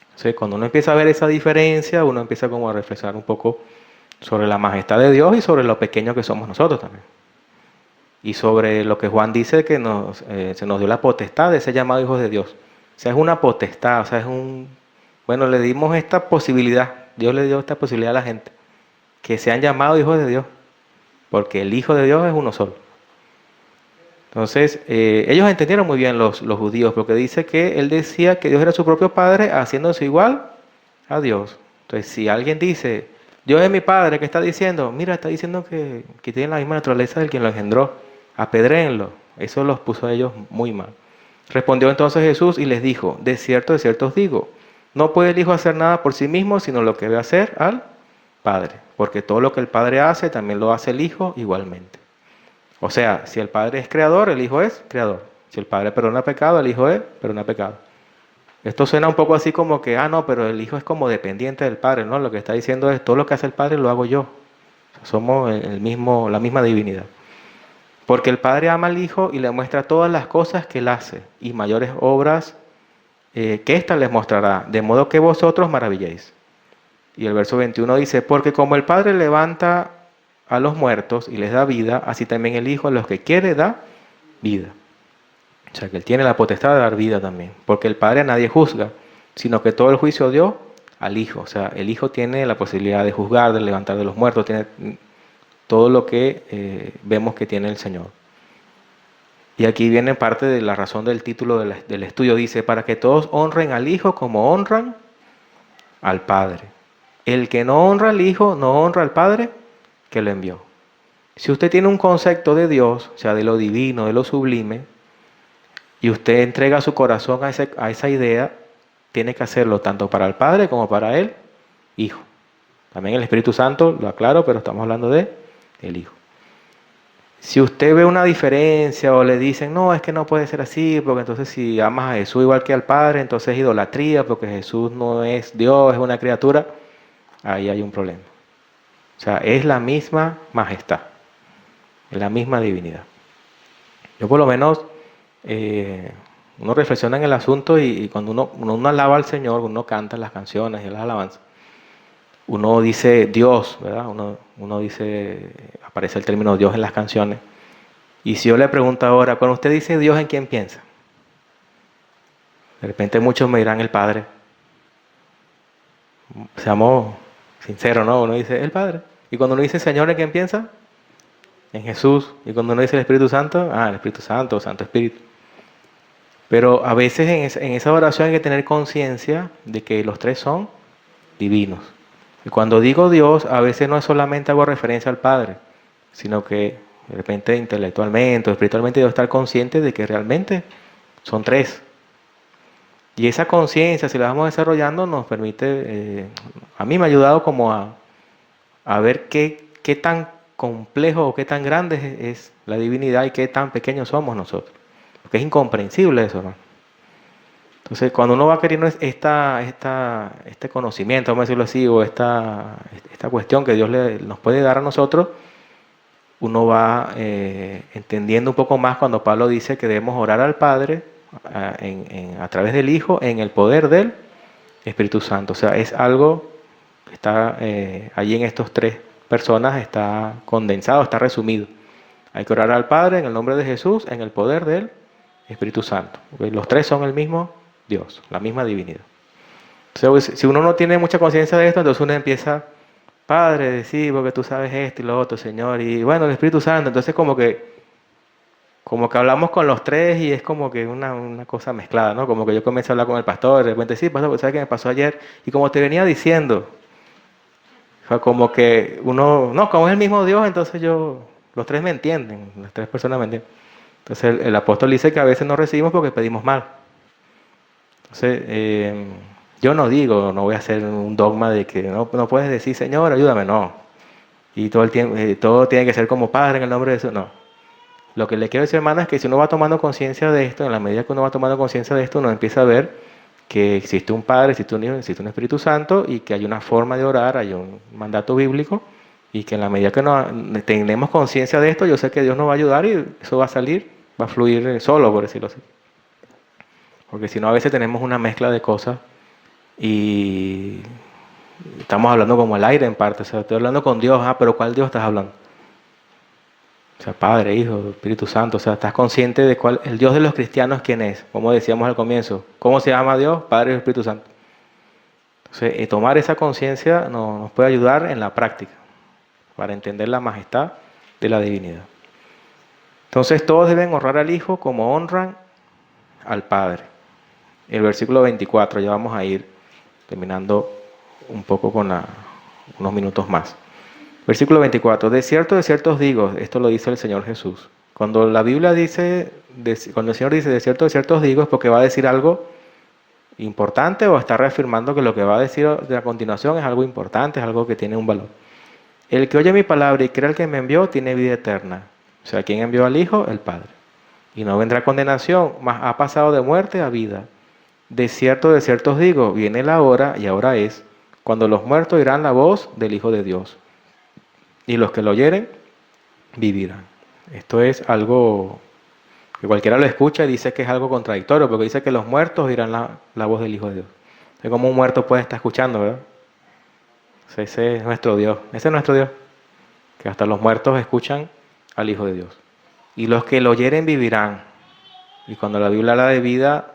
Entonces, cuando uno empieza a ver esa diferencia, uno empieza como a reflexionar un poco sobre la majestad de Dios y sobre lo pequeño que somos nosotros también. Y sobre lo que Juan dice que se nos dio la potestad de ser llamados hijos de Dios. O sea, es una potestad, o sea, bueno, le dimos esta posibilidad, Dios le dio esta posibilidad a la gente, que sean llamados hijos de Dios, porque el Hijo de Dios es uno solo. Entonces, ellos entendieron muy bien los judíos, porque dice que él decía que Dios era su propio Padre, haciéndose igual a Dios. Entonces, si alguien dice, Dios es mi Padre, ¿qué está diciendo? Mira, está diciendo que tiene la misma naturaleza del quien lo engendró. Apedréenlo. Eso los puso a ellos muy mal. Respondió entonces Jesús y les dijo, de cierto os digo, no puede el Hijo hacer nada por sí mismo, sino lo que debe hacer al Padre. Porque todo lo que el Padre hace, también lo hace el Hijo igualmente. O sea, si el Padre es creador, el Hijo es creador. Si el Padre perdona pecado, el Hijo perdona pecado. Esto suena un poco así como que, no, pero el Hijo es como dependiente del Padre, ¿no? Lo que está diciendo es, todo lo que hace el Padre lo hago yo. Somos la misma divinidad. Porque el Padre ama al Hijo y le muestra todas las cosas que Él hace, y mayores obras que ésta les mostrará, de modo que vosotros maravilléis. Y el verso 21 dice, porque como el Padre levanta a los muertos y les da vida, así también el Hijo a los que quiere da vida. O sea que Él tiene la potestad de dar vida también, porque el Padre a nadie juzga, sino que todo el juicio dio al Hijo. O sea, el Hijo tiene la posibilidad de juzgar, de levantar de los muertos, tiene todo lo que vemos que tiene el Señor. Y aquí viene parte de la razón del título del estudio. Dice, para que todos honren al Hijo como honran al Padre. El que no honra al Hijo, no honra al Padre que lo envió. Si usted tiene un concepto de Dios, o sea, de lo divino, de lo sublime, y usted entrega su corazón a esa idea, tiene que hacerlo tanto para el Padre como para el Hijo. También el Espíritu Santo, lo aclaro, pero estamos hablando de el Hijo. Si usted ve una diferencia o le dicen, no, es que no puede ser así, porque entonces si amas a Jesús igual que al Padre, entonces es idolatría, porque Jesús no es Dios, es una criatura, ahí hay un problema. O sea, es la misma majestad, es la misma divinidad. Yo por lo menos, uno reflexiona en el asunto y cuando uno alaba al Señor, uno canta las canciones y las alabanzas, uno dice Dios, ¿verdad? Uno dice, aparece el término Dios en las canciones. Y si yo le pregunto ahora, cuando usted dice Dios, ¿en quién piensa? De repente muchos me dirán el Padre. Seamos sinceros, ¿no? Uno dice el Padre. Y cuando uno dice Señor, ¿en quién piensa? En Jesús. Y cuando uno dice el Espíritu Santo, el Espíritu Santo, Santo Espíritu. Pero a veces en esa oración hay que tener conciencia de que los tres son divinos. Y cuando digo Dios, a veces no es solamente hago referencia al Padre, sino que de repente intelectualmente o espiritualmente debo estar consciente de que realmente son tres. Y esa conciencia, si la vamos desarrollando, nos permite, a mí me ha ayudado como a ver qué tan complejo o qué tan grande es la divinidad y qué tan pequeños somos nosotros. Porque es incomprensible eso, ¿no? Entonces, cuando uno va queriendo este conocimiento, vamos a decirlo así, o esta cuestión que Dios nos puede dar a nosotros, uno va entendiendo un poco más cuando Pablo dice que debemos orar al Padre a través del Hijo en el poder del Espíritu Santo. O sea, es algo que está allí en estos tres personas, está condensado, está resumido. Hay que orar al Padre en el nombre de Jesús, en el poder del Espíritu Santo. Los tres son el mismo Dios, la misma divinidad. Entonces, si uno no tiene mucha conciencia de esto, entonces uno empieza, Padre, sí, porque tú sabes esto y lo otro, Señor, y bueno, el Espíritu Santo. Entonces como que hablamos con los tres y es como que una cosa mezclada, ¿no? Como que yo comienzo a hablar con el pastor, de repente, sí, pastor, ¿sabes qué me pasó ayer? Y como te venía diciendo, o sea, como que uno, no, como es el mismo Dios, entonces los tres me entienden, las tres personas me entienden. Entonces el apóstol dice que a veces no recibimos porque pedimos mal. Entonces, yo no voy a hacer un dogma de que no puedes decir, Señor, ayúdame, no. Y todo el tiempo, todo tiene que ser como Padre en el nombre de Jesús, no. Lo que le quiero decir, hermano, es que si uno va tomando conciencia de esto, en la medida que uno va tomando conciencia de esto, uno empieza a ver que existe un Padre, existe un Hijo, existe un Espíritu Santo y que hay una forma de orar, hay un mandato bíblico y que en la medida que tenemos conciencia de esto, yo sé que Dios nos va a ayudar y eso va a salir, va a fluir solo, por decirlo así. Porque si no, a veces tenemos una mezcla de cosas y estamos hablando como el aire en parte. O sea, estoy hablando con Dios, pero ¿cuál Dios estás hablando? O sea, Padre, Hijo, Espíritu Santo. O sea, estás consciente de cuál, el Dios de los cristianos, ¿quién es? Como decíamos al comienzo. ¿Cómo se llama Dios? Padre y Espíritu Santo. Entonces, tomar esa conciencia nos puede ayudar en la práctica para entender la majestad de la divinidad. Entonces, todos deben honrar al Hijo como honran al Padre. El versículo 24, ya vamos a ir terminando un poco con unos minutos más. Versículo 24, de cierto os digo, esto lo dice el Señor Jesús. Cuando la Biblia dice, cuando el Señor dice de cierto os digo, es porque va a decir algo importante o está reafirmando que lo que va a decir a continuación es algo importante, es algo que tiene un valor. El que oye mi palabra y cree al que me envió tiene vida eterna. O sea, ¿quién envió al Hijo? El Padre. Y no vendrá condenación, mas ha pasado de muerte a vida. De cierto os digo, viene la hora, y ahora es, cuando los muertos oirán la voz del Hijo de Dios. Y los que lo oyeren, vivirán. Esto es algo que cualquiera lo escucha y dice que es algo contradictorio, porque dice que los muertos oirán la voz del Hijo de Dios. Es como un muerto puede estar escuchando, ¿verdad? Ese es nuestro Dios. Ese es nuestro Dios. Que hasta los muertos escuchan al Hijo de Dios. Y los que lo oyeren vivirán. Y cuando la Biblia habla de vida,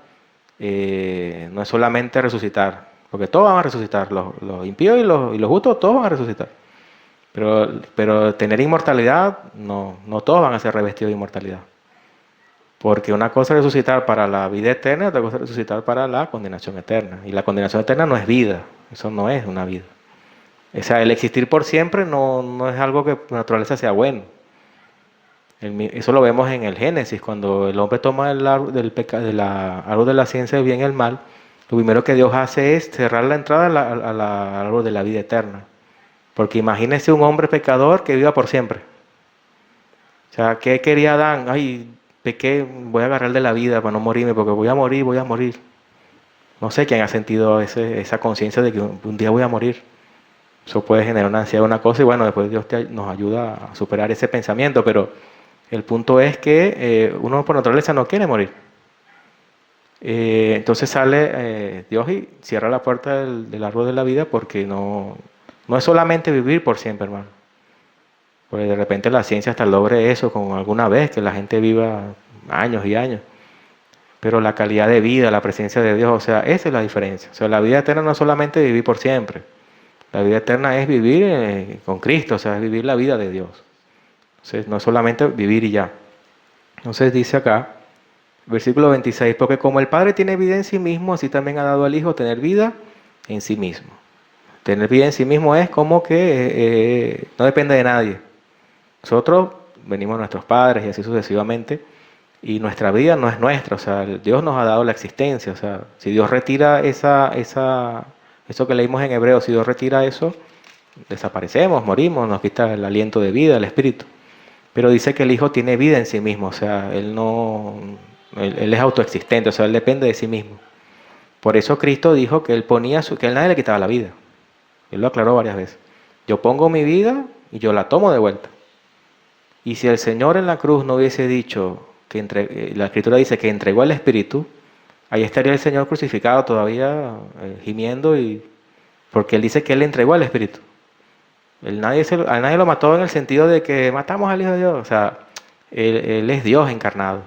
no es solamente resucitar, porque todos van a resucitar, los impíos y los justos, todos van a resucitar. Pero tener inmortalidad, no todos van a ser revestidos de inmortalidad. Porque una cosa es resucitar para la vida eterna, otra cosa es resucitar para la condenación eterna. Y la condenación eterna no es vida, eso no es una vida. O sea, el existir por siempre no es algo que por naturaleza sea bueno. Eso lo vemos en el Génesis, cuando el hombre toma el árbol árbol de la ciencia del bien y el mal, lo primero que Dios hace es cerrar la entrada al árbol de la vida eterna. Porque imagínese un hombre pecador que viva por siempre. O sea, ¿qué quería Adán? Ay, pequé, voy a agarrar de la vida para no morirme, porque voy a morir, voy a morir. No sé quién ha sentido esa conciencia de que un día voy a morir. Eso puede generar una ansiedad, una cosa, y bueno, después Dios nos ayuda a superar ese pensamiento, pero el punto es que uno por naturaleza no quiere morir. Entonces sale Dios y cierra la puerta del árbol de la vida, porque no es solamente vivir por siempre, hermano. Porque de repente la ciencia hasta logre eso con alguna vez, que la gente viva años y años. Pero la calidad de vida, la presencia de Dios, o sea, esa es la diferencia. O sea, la vida eterna no es solamente vivir por siempre. La vida eterna es vivir con Cristo, o sea, es vivir la vida de Dios. Entonces, no es solamente vivir y ya. Entonces dice acá, versículo 26, porque como el Padre tiene vida en sí mismo, así también ha dado al Hijo tener vida en sí mismo. Tener vida en sí mismo es como que no depende de nadie. Nosotros venimos de nuestros padres y así sucesivamente, y nuestra vida no es nuestra, o sea, Dios nos ha dado la existencia, o sea, si Dios retira eso que leímos en Hebreos, si Dios retira eso, desaparecemos, morimos, nos quita el aliento de vida, el espíritu. Pero dice que el Hijo tiene vida en sí mismo, o sea, Él es autoexistente, o sea, Él depende de sí mismo. Por eso Cristo dijo que Él que Él nadie le quitaba la vida. Él lo aclaró varias veces. Yo pongo mi vida y yo la tomo de vuelta. Y si el Señor en la cruz no hubiese dicho, la Escritura dice que entregó el Espíritu, ahí estaría el Señor crucificado todavía, gimiendo, porque Él dice que Él entregó el Espíritu. A nadie lo mató en el sentido de que matamos al Hijo de Dios. O sea, Él es Dios encarnado.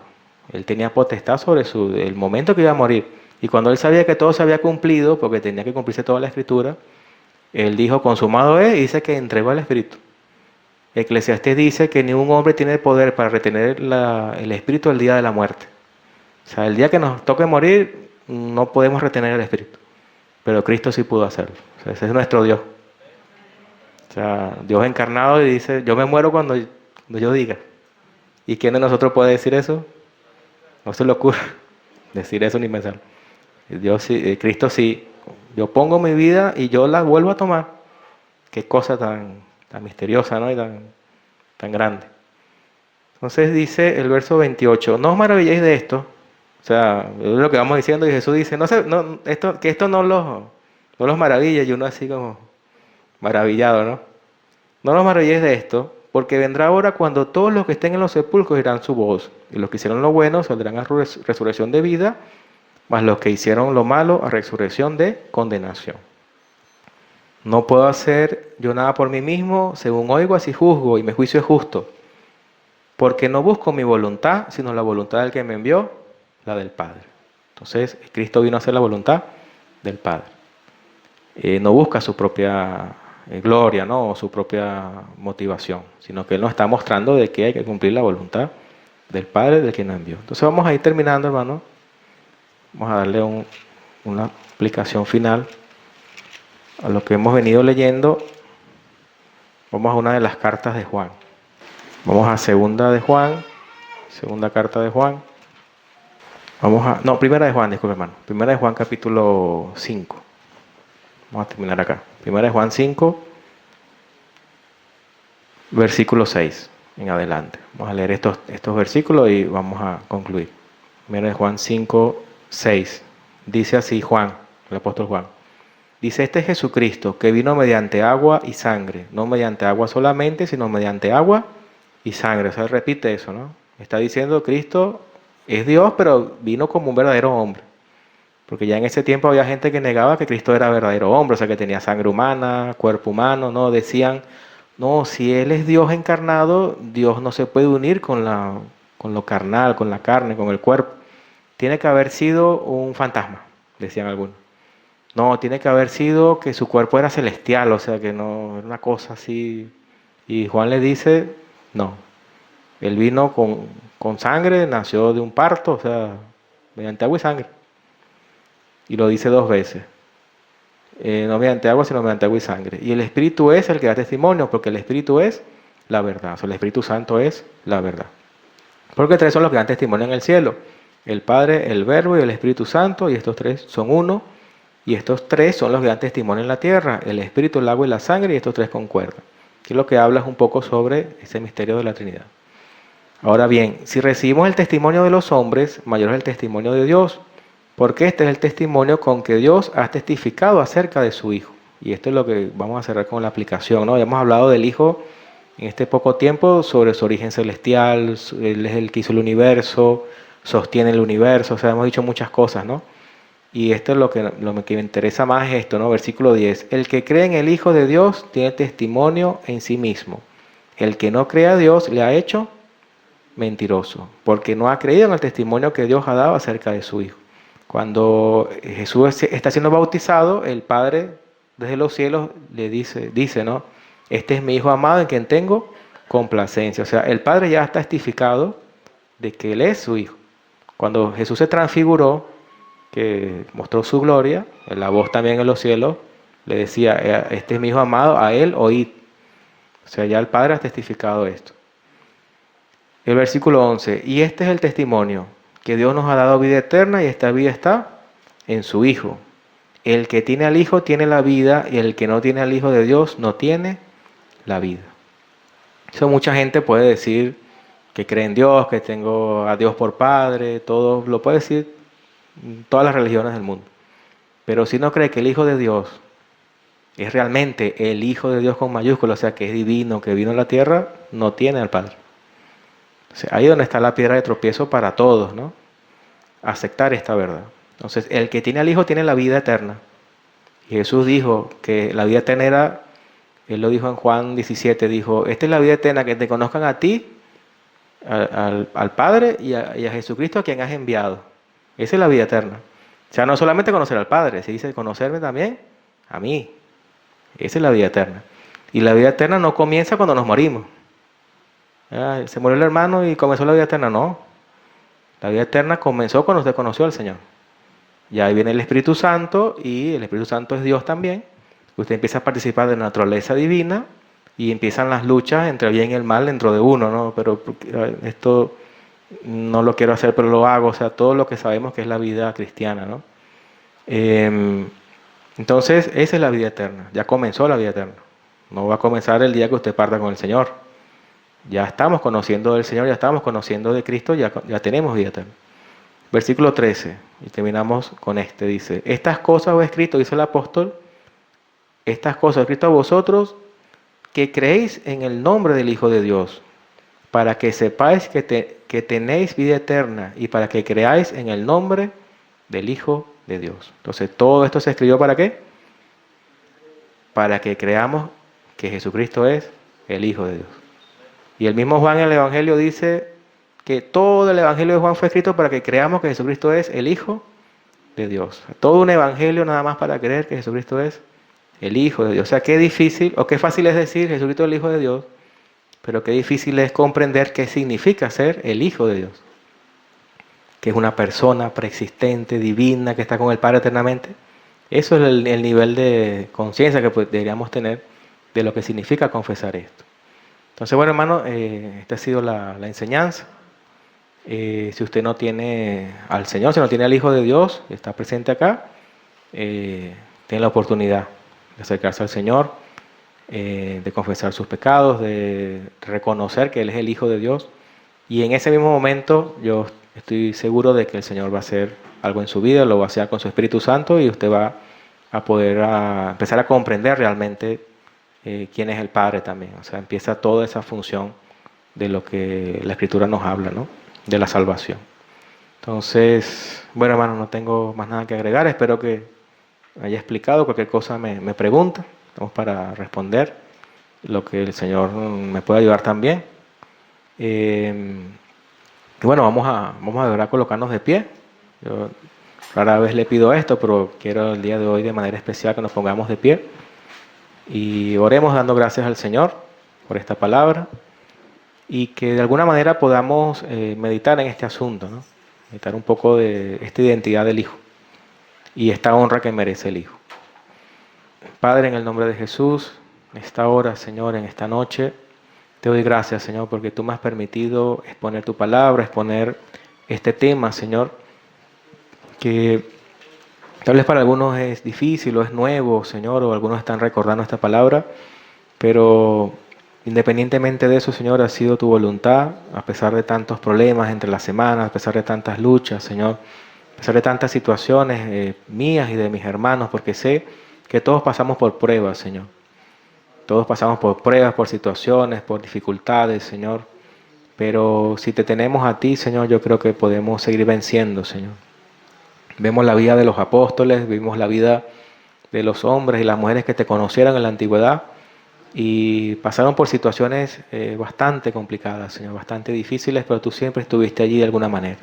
Él tenía potestad sobre el momento que iba a morir. Y cuando Él sabía que todo se había cumplido, porque tenía que cumplirse toda la Escritura, Él dijo, consumado es, y dice que entregó el Espíritu. Eclesiastés dice que ningún hombre tiene poder para retener el Espíritu el día de la muerte. O sea, el día que nos toque morir, no podemos retener el Espíritu. Pero Cristo sí pudo hacerlo. O sea, ese es nuestro Dios. O sea, Dios encarnado y dice, yo me muero cuando yo diga. ¿Y quién de nosotros puede decir eso? No se le ocurre decir eso ni pensarlo. Cristo sí. Yo pongo mi vida y yo la vuelvo a tomar. Qué cosa tan misteriosa, ¿no? Y tan grande. Entonces dice el verso 28, no os maravilléis de esto. O sea, es lo que vamos diciendo, y Jesús dice, que esto no los maravilla, y uno así como maravillado, ¿no? No los maravilléis de esto, porque vendrá hora cuando todos los que estén en los sepulcros oirán su voz, y los que hicieron lo bueno saldrán a resurrección de vida, mas los que hicieron lo malo a resurrección de condenación. No puedo hacer yo nada por mí mismo, según oigo así juzgo, y mi juicio es justo, porque no busco mi voluntad, sino la voluntad del que me envió, la del Padre. Entonces, Cristo vino a hacer la voluntad del Padre. No busca su propia gloria, ¿no? O su propia motivación, sino que Él nos está mostrando de que hay que cumplir la voluntad del Padre, del que nos envió. Entonces vamos a ir terminando, hermano. Vamos a darle una explicación final a lo que hemos venido leyendo. Vamos a una de las cartas de Juan. Vamos a segunda carta de Juan. Primera de Juan, disculpe, hermano. Primera de Juan, capítulo 5. Vamos a terminar acá. Primera de Juan 5, versículo 6 en adelante. Vamos a leer estos versículos y vamos a concluir. Primera de Juan 5, 6. Dice así Juan, el apóstol Juan. Dice, este es Jesucristo, que vino mediante agua y sangre. No mediante agua solamente, sino mediante agua y sangre. O sea, repite eso, ¿no? Está diciendo Cristo es Dios, pero vino como un verdadero hombre. Porque ya en ese tiempo había gente que negaba que Cristo era verdadero hombre, o sea, que tenía sangre humana, cuerpo humano, ¿no? Decían, no, si Él es Dios encarnado, Dios no se puede unir con lo carnal, con la carne, con el cuerpo. Tiene que haber sido un fantasma, decían algunos. No, tiene que haber sido que su cuerpo era celestial, o sea, que no era una cosa así. Y Juan le dice, no, Él vino con sangre, nació de un parto, o sea, mediante agua y sangre. Y lo dice 2 veces. No mediante agua, sino mediante agua y sangre. Y el Espíritu es el que da testimonio, porque el Espíritu es la verdad. O sea, el Espíritu Santo es la verdad. Porque 3 son los que dan testimonio en el cielo. El Padre, el Verbo y el Espíritu Santo, y estos 3 son uno. Y estos tres son los que dan testimonio en la tierra, el espíritu, el agua y la sangre, y estos tres concuerdan. Que es lo que habla es un poco sobre ese misterio de la Trinidad. Ahora bien, si recibimos el testimonio de los hombres, mayor es el testimonio de Dios, porque este es el testimonio con que Dios ha testificado acerca de su Hijo. Y esto es lo que vamos a cerrar con la aplicación, ¿no? Ya hemos hablado del Hijo en este poco tiempo sobre su origen celestial, Él es el que hizo el universo, sostiene el universo, o sea, hemos dicho muchas cosas, ¿no? Y esto es lo que me interesa más es esto, ¿no? Versículo 10. El que cree en el Hijo de Dios tiene testimonio en sí mismo. El que no cree a Dios le ha hecho mentiroso, porque no ha creído en el testimonio que Dios ha dado acerca de su Hijo. Cuando Jesús está siendo bautizado, el Padre desde los cielos le dice, ¿no? Este es mi Hijo amado en quien tengo complacencia. O sea, el Padre ya está testificado de que Él es su Hijo. Cuando Jesús se transfiguró, que mostró su gloria, la voz también en los cielos le decía, este es mi Hijo amado, a Él oíd. O sea, ya el Padre ha testificado esto. El versículo 11, y este es el testimonio, que Dios nos ha dado vida eterna y esta vida está en su Hijo. El que tiene al Hijo tiene la vida y el que no tiene al Hijo de Dios no tiene la vida. Eso mucha gente puede decir que cree en Dios, que tengo a Dios por Padre, todo lo puede decir todas las religiones del mundo. Pero si no cree que el Hijo de Dios es realmente el Hijo de Dios con mayúsculas, o sea, que es divino, que vino a la tierra, no tiene al Padre. O sea, ahí donde está la piedra de tropiezo para todos, ¿no? Aceptar esta verdad. Entonces, el que tiene al Hijo tiene la vida eterna. Y Jesús dijo que la vida eterna era, Él lo dijo en Juan 17, dijo, esta es la vida eterna, que te conozcan a ti, al Padre y a Jesucristo a quien has enviado. Esa es la vida eterna. O sea, no solamente conocer al Padre, se dice conocerme también a mí. Esa es la vida eterna. Y la vida eterna no comienza cuando nos morimos. Se murió el hermano y comenzó la vida eterna. No. La vida eterna comenzó cuando usted conoció al Señor. Y ahí viene el Espíritu Santo, y el Espíritu Santo es Dios también. Usted empieza a participar de la naturaleza divina y empiezan las luchas entre el bien y el mal dentro de uno, ¿no? Pero esto no lo quiero hacer, pero lo hago. O sea, todo lo que sabemos que es la vida cristiana, ¿no? Entonces, esa es la vida eterna. Ya comenzó la vida eterna. No va a comenzar el día que usted parta con el Señor. Ya estamos conociendo del Señor, ya estamos conociendo de Cristo, ya tenemos vida eterna. Versículo 13, y terminamos con este, dice, estas cosas os he escrito, dice el apóstol, estas cosas he escrito a vosotros que creéis en el nombre del Hijo de Dios, para que sepáis que tenéis vida eterna y para que creáis en el nombre del Hijo de Dios. Entonces, todo esto se escribió ¿para qué? Para que creamos que Jesucristo es el Hijo de Dios. Y el mismo Juan en el Evangelio dice que todo el Evangelio de Juan fue escrito para que creamos que Jesucristo es el Hijo de Dios. Todo un Evangelio nada más para creer que Jesucristo es el Hijo de Dios. O sea, qué difícil, o qué fácil es decir Jesucristo es el Hijo de Dios, pero qué difícil es comprender qué significa ser el Hijo de Dios. Que es una persona preexistente, divina, que está con el Padre eternamente. Eso es el nivel de conciencia que deberíamos tener de lo que significa confesar esto. Entonces, bueno, hermano, esta ha sido la enseñanza. Si usted no tiene al Señor, si no tiene al Hijo de Dios, está presente acá, tiene la oportunidad de acercarse al Señor, de confesar sus pecados, de reconocer que Él es el Hijo de Dios. Y en ese mismo momento yo estoy seguro de que el Señor va a hacer algo en su vida, lo va a hacer con su Espíritu Santo, y usted va a poder empezar a comprender realmente quién es el Padre también. O sea, empieza toda esa función de lo que la Escritura nos habla, ¿no? De la salvación. Entonces, bueno, hermano, no tengo más nada que agregar. Espero que haya explicado. Cualquier cosa me pregunta. Estamos para responder lo que el Señor me pueda ayudar también. Y bueno, vamos a deber colocarnos de pie. Yo rara vez le pido esto, pero quiero el día de hoy de manera especial que nos pongamos de pie y oremos dando gracias al Señor por esta palabra, y que de alguna manera podamos meditar en este asunto, ¿no? Meditar un poco de esta identidad del Hijo y esta honra que merece el Hijo. Padre, en el nombre de Jesús, en esta hora, Señor, en esta noche, te doy gracias, Señor, porque tú me has permitido exponer tu palabra, exponer este tema, Señor, que Tal vez para algunos es difícil o es nuevo, Señor, o algunos están recordando esta palabra, pero independientemente de eso, Señor, ha sido tu voluntad, a pesar de tantos problemas entre las semanas, a pesar de tantas luchas, Señor, a pesar de tantas situaciones mías y de mis hermanos, porque sé que todos pasamos por pruebas, Señor. Todos pasamos por pruebas, por situaciones, por dificultades, Señor. Pero si te tenemos a ti, Señor, yo creo que podemos seguir venciendo, Señor. Vemos la vida de los apóstoles, vimos la vida de los hombres y las mujeres que te conocieron en la antigüedad y pasaron por situaciones bastante complicadas, Señor, bastante difíciles, pero tú siempre estuviste allí de alguna manera.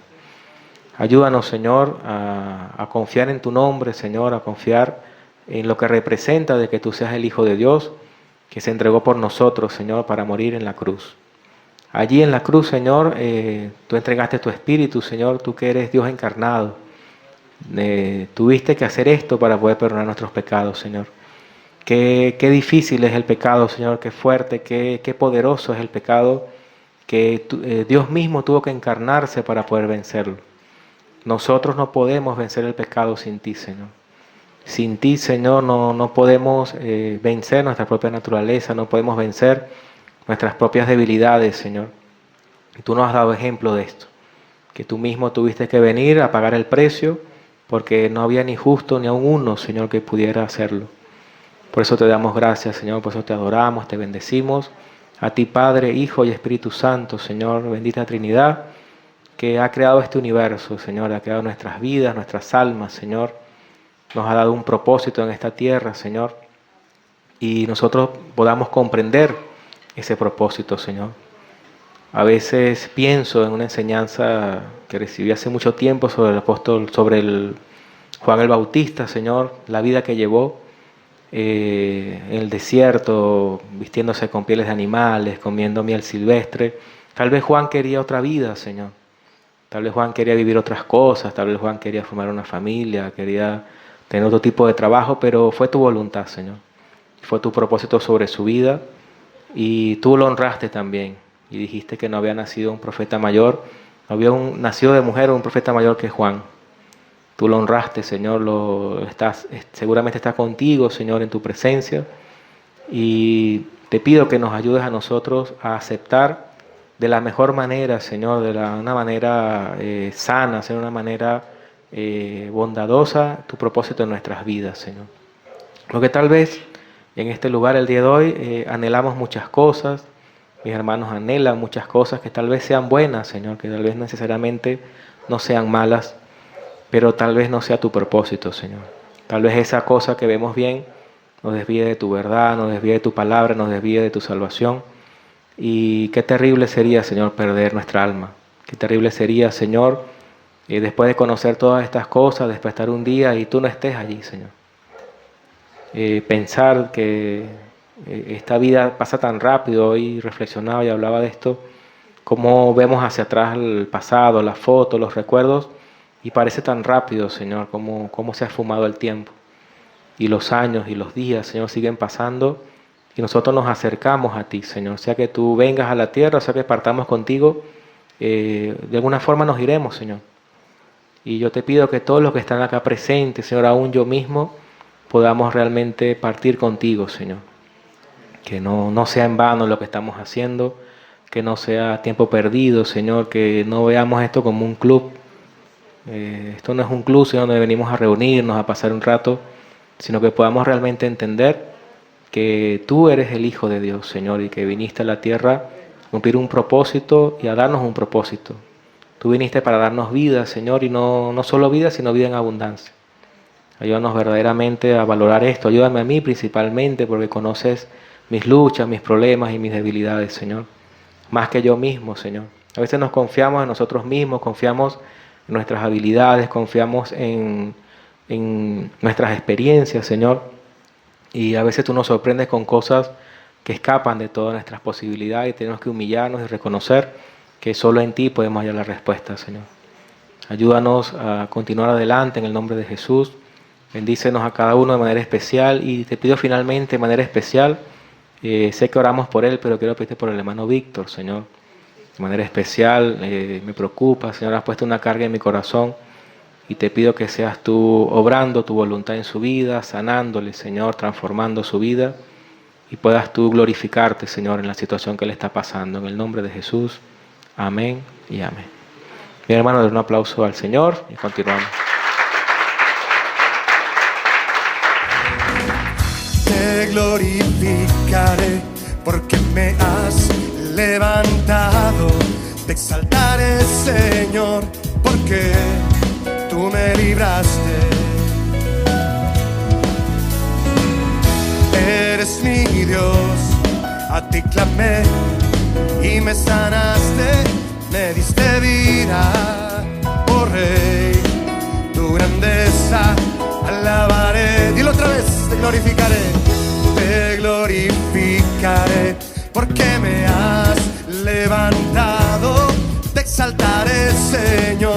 Ayúdanos, Señor, a confiar en tu nombre, Señor, a confiar en lo que representa de que tú seas el Hijo de Dios, que se entregó por nosotros, Señor, para morir en la cruz. Allí en la cruz, Señor, tú entregaste tu Espíritu, Señor, tú que eres Dios encarnado. Tuviste que hacer esto para poder perdonar nuestros pecados, Señor. Qué difícil es el pecado, Señor, qué fuerte, qué poderoso es el pecado, que Dios mismo tuvo que encarnarse para poder vencerlo. Nosotros no podemos vencer el pecado sin ti, Señor. Sin ti, Señor, no podemos vencer nuestra propia naturaleza, no podemos vencer nuestras propias debilidades, Señor. Y tú nos has dado ejemplo de esto, que tú mismo tuviste que venir a pagar el precio, porque no había ni justo ni aun uno, Señor, que pudiera hacerlo. Por eso te damos gracias, Señor, por eso te adoramos, te bendecimos. A ti, Padre, Hijo y Espíritu Santo, Señor, bendita Trinidad, que ha creado este universo, Señor, ha creado nuestras vidas, nuestras almas, Señor. Nos ha dado un propósito en esta tierra, Señor, y nosotros podamos comprender ese propósito, Señor. A veces pienso en una enseñanza que recibí hace mucho tiempo sobre el apóstol, sobre el Juan el Bautista, Señor, la vida que llevó en el desierto, vistiéndose con pieles de animales, comiendo miel silvestre. Tal vez Juan quería otra vida, Señor. Tal vez Juan quería vivir otras cosas, tal vez Juan quería formar una familia, quería tener otro tipo de trabajo, pero fue tu voluntad, Señor. Fue tu propósito sobre su vida y tú lo honraste también. Y dijiste que no había nacido un profeta mayor, no había nacido de mujer un profeta mayor que Juan. Tú lo honraste, Señor, seguramente está contigo, Señor, en tu presencia. Y te pido que nos ayudes a nosotros a aceptar de la mejor manera, Señor, una manera sana, de una manera bondadosa, tu propósito en nuestras vidas, Señor. Porque tal vez en este lugar el día de hoy anhelamos muchas cosas, mis hermanos anhelan muchas cosas que tal vez sean buenas, Señor, que tal vez necesariamente no sean malas, pero tal vez no sea tu propósito, Señor. Tal vez esa cosa que vemos bien nos desvíe de tu verdad, nos desvíe de tu palabra, nos desvíe de tu salvación. Y qué terrible sería, Señor, perder nuestra alma. Qué terrible sería, Señor, después de conocer todas estas cosas, después de estar un día y tú no estés allí, Señor. Pensar que esta vida pasa tan rápido. Hoy reflexionaba y hablaba de esto, cómo vemos hacia atrás el pasado, las fotos, los recuerdos, y parece tan rápido, Señor, cómo se ha esfumado el tiempo. Y los años y los días, Señor, siguen pasando y nosotros nos acercamos a ti, Señor. Sea que tú vengas a la tierra, o sea que partamos contigo, de alguna forma nos iremos, Señor. Y yo te pido que todos los que están acá presentes, Señor, aún yo mismo, podamos realmente partir contigo, Señor. Que no sea en vano lo que estamos haciendo, que no sea tiempo perdido, Señor, que no veamos esto como un club. Esto no es un club, Señor, donde venimos a reunirnos, a pasar un rato, sino que podamos realmente entender que tú eres el Hijo de Dios, Señor, y que viniste a la tierra a cumplir un propósito y a darnos un propósito. Tú viniste para darnos vida, Señor, y no solo vida, sino vida en abundancia. Ayúdanos verdaderamente a valorar esto. Ayúdame a mí principalmente, porque conoces mis luchas, mis problemas y mis debilidades, Señor. Más que yo mismo, Señor. A veces nos confiamos en nosotros mismos, confiamos en nuestras habilidades, confiamos en nuestras experiencias, Señor. Y a veces tú nos sorprendes con cosas que escapan de todas nuestras posibilidades y tenemos que humillarnos y reconocer que solo en ti podemos hallar la respuesta, Señor. Ayúdanos a continuar adelante en el nombre de Jesús. Bendícenos a cada uno de manera especial y te pido finalmente de manera especial, sé que oramos por él, pero quiero pedirte por el hermano Víctor, Señor. De manera especial, me preocupa, Señor, has puesto una carga en mi corazón y te pido que seas tú obrando tu voluntad en su vida, sanándole, Señor, transformando su vida, y puedas tú glorificarte, Señor, en la situación que le está pasando. En el nombre de Jesús, amén y amén. Bien, hermano, den un aplauso al Señor y continuamos. Te glorificaré porque me has levantado. Te exaltaré, Señor, porque tú me libraste. Eres mi Dios, a ti clamé y me sanaste, me diste vida, oh Rey, tu grandeza alabaré. Dilo otra vez, te glorificaré, porque me has levantado, te exaltaré, Señor.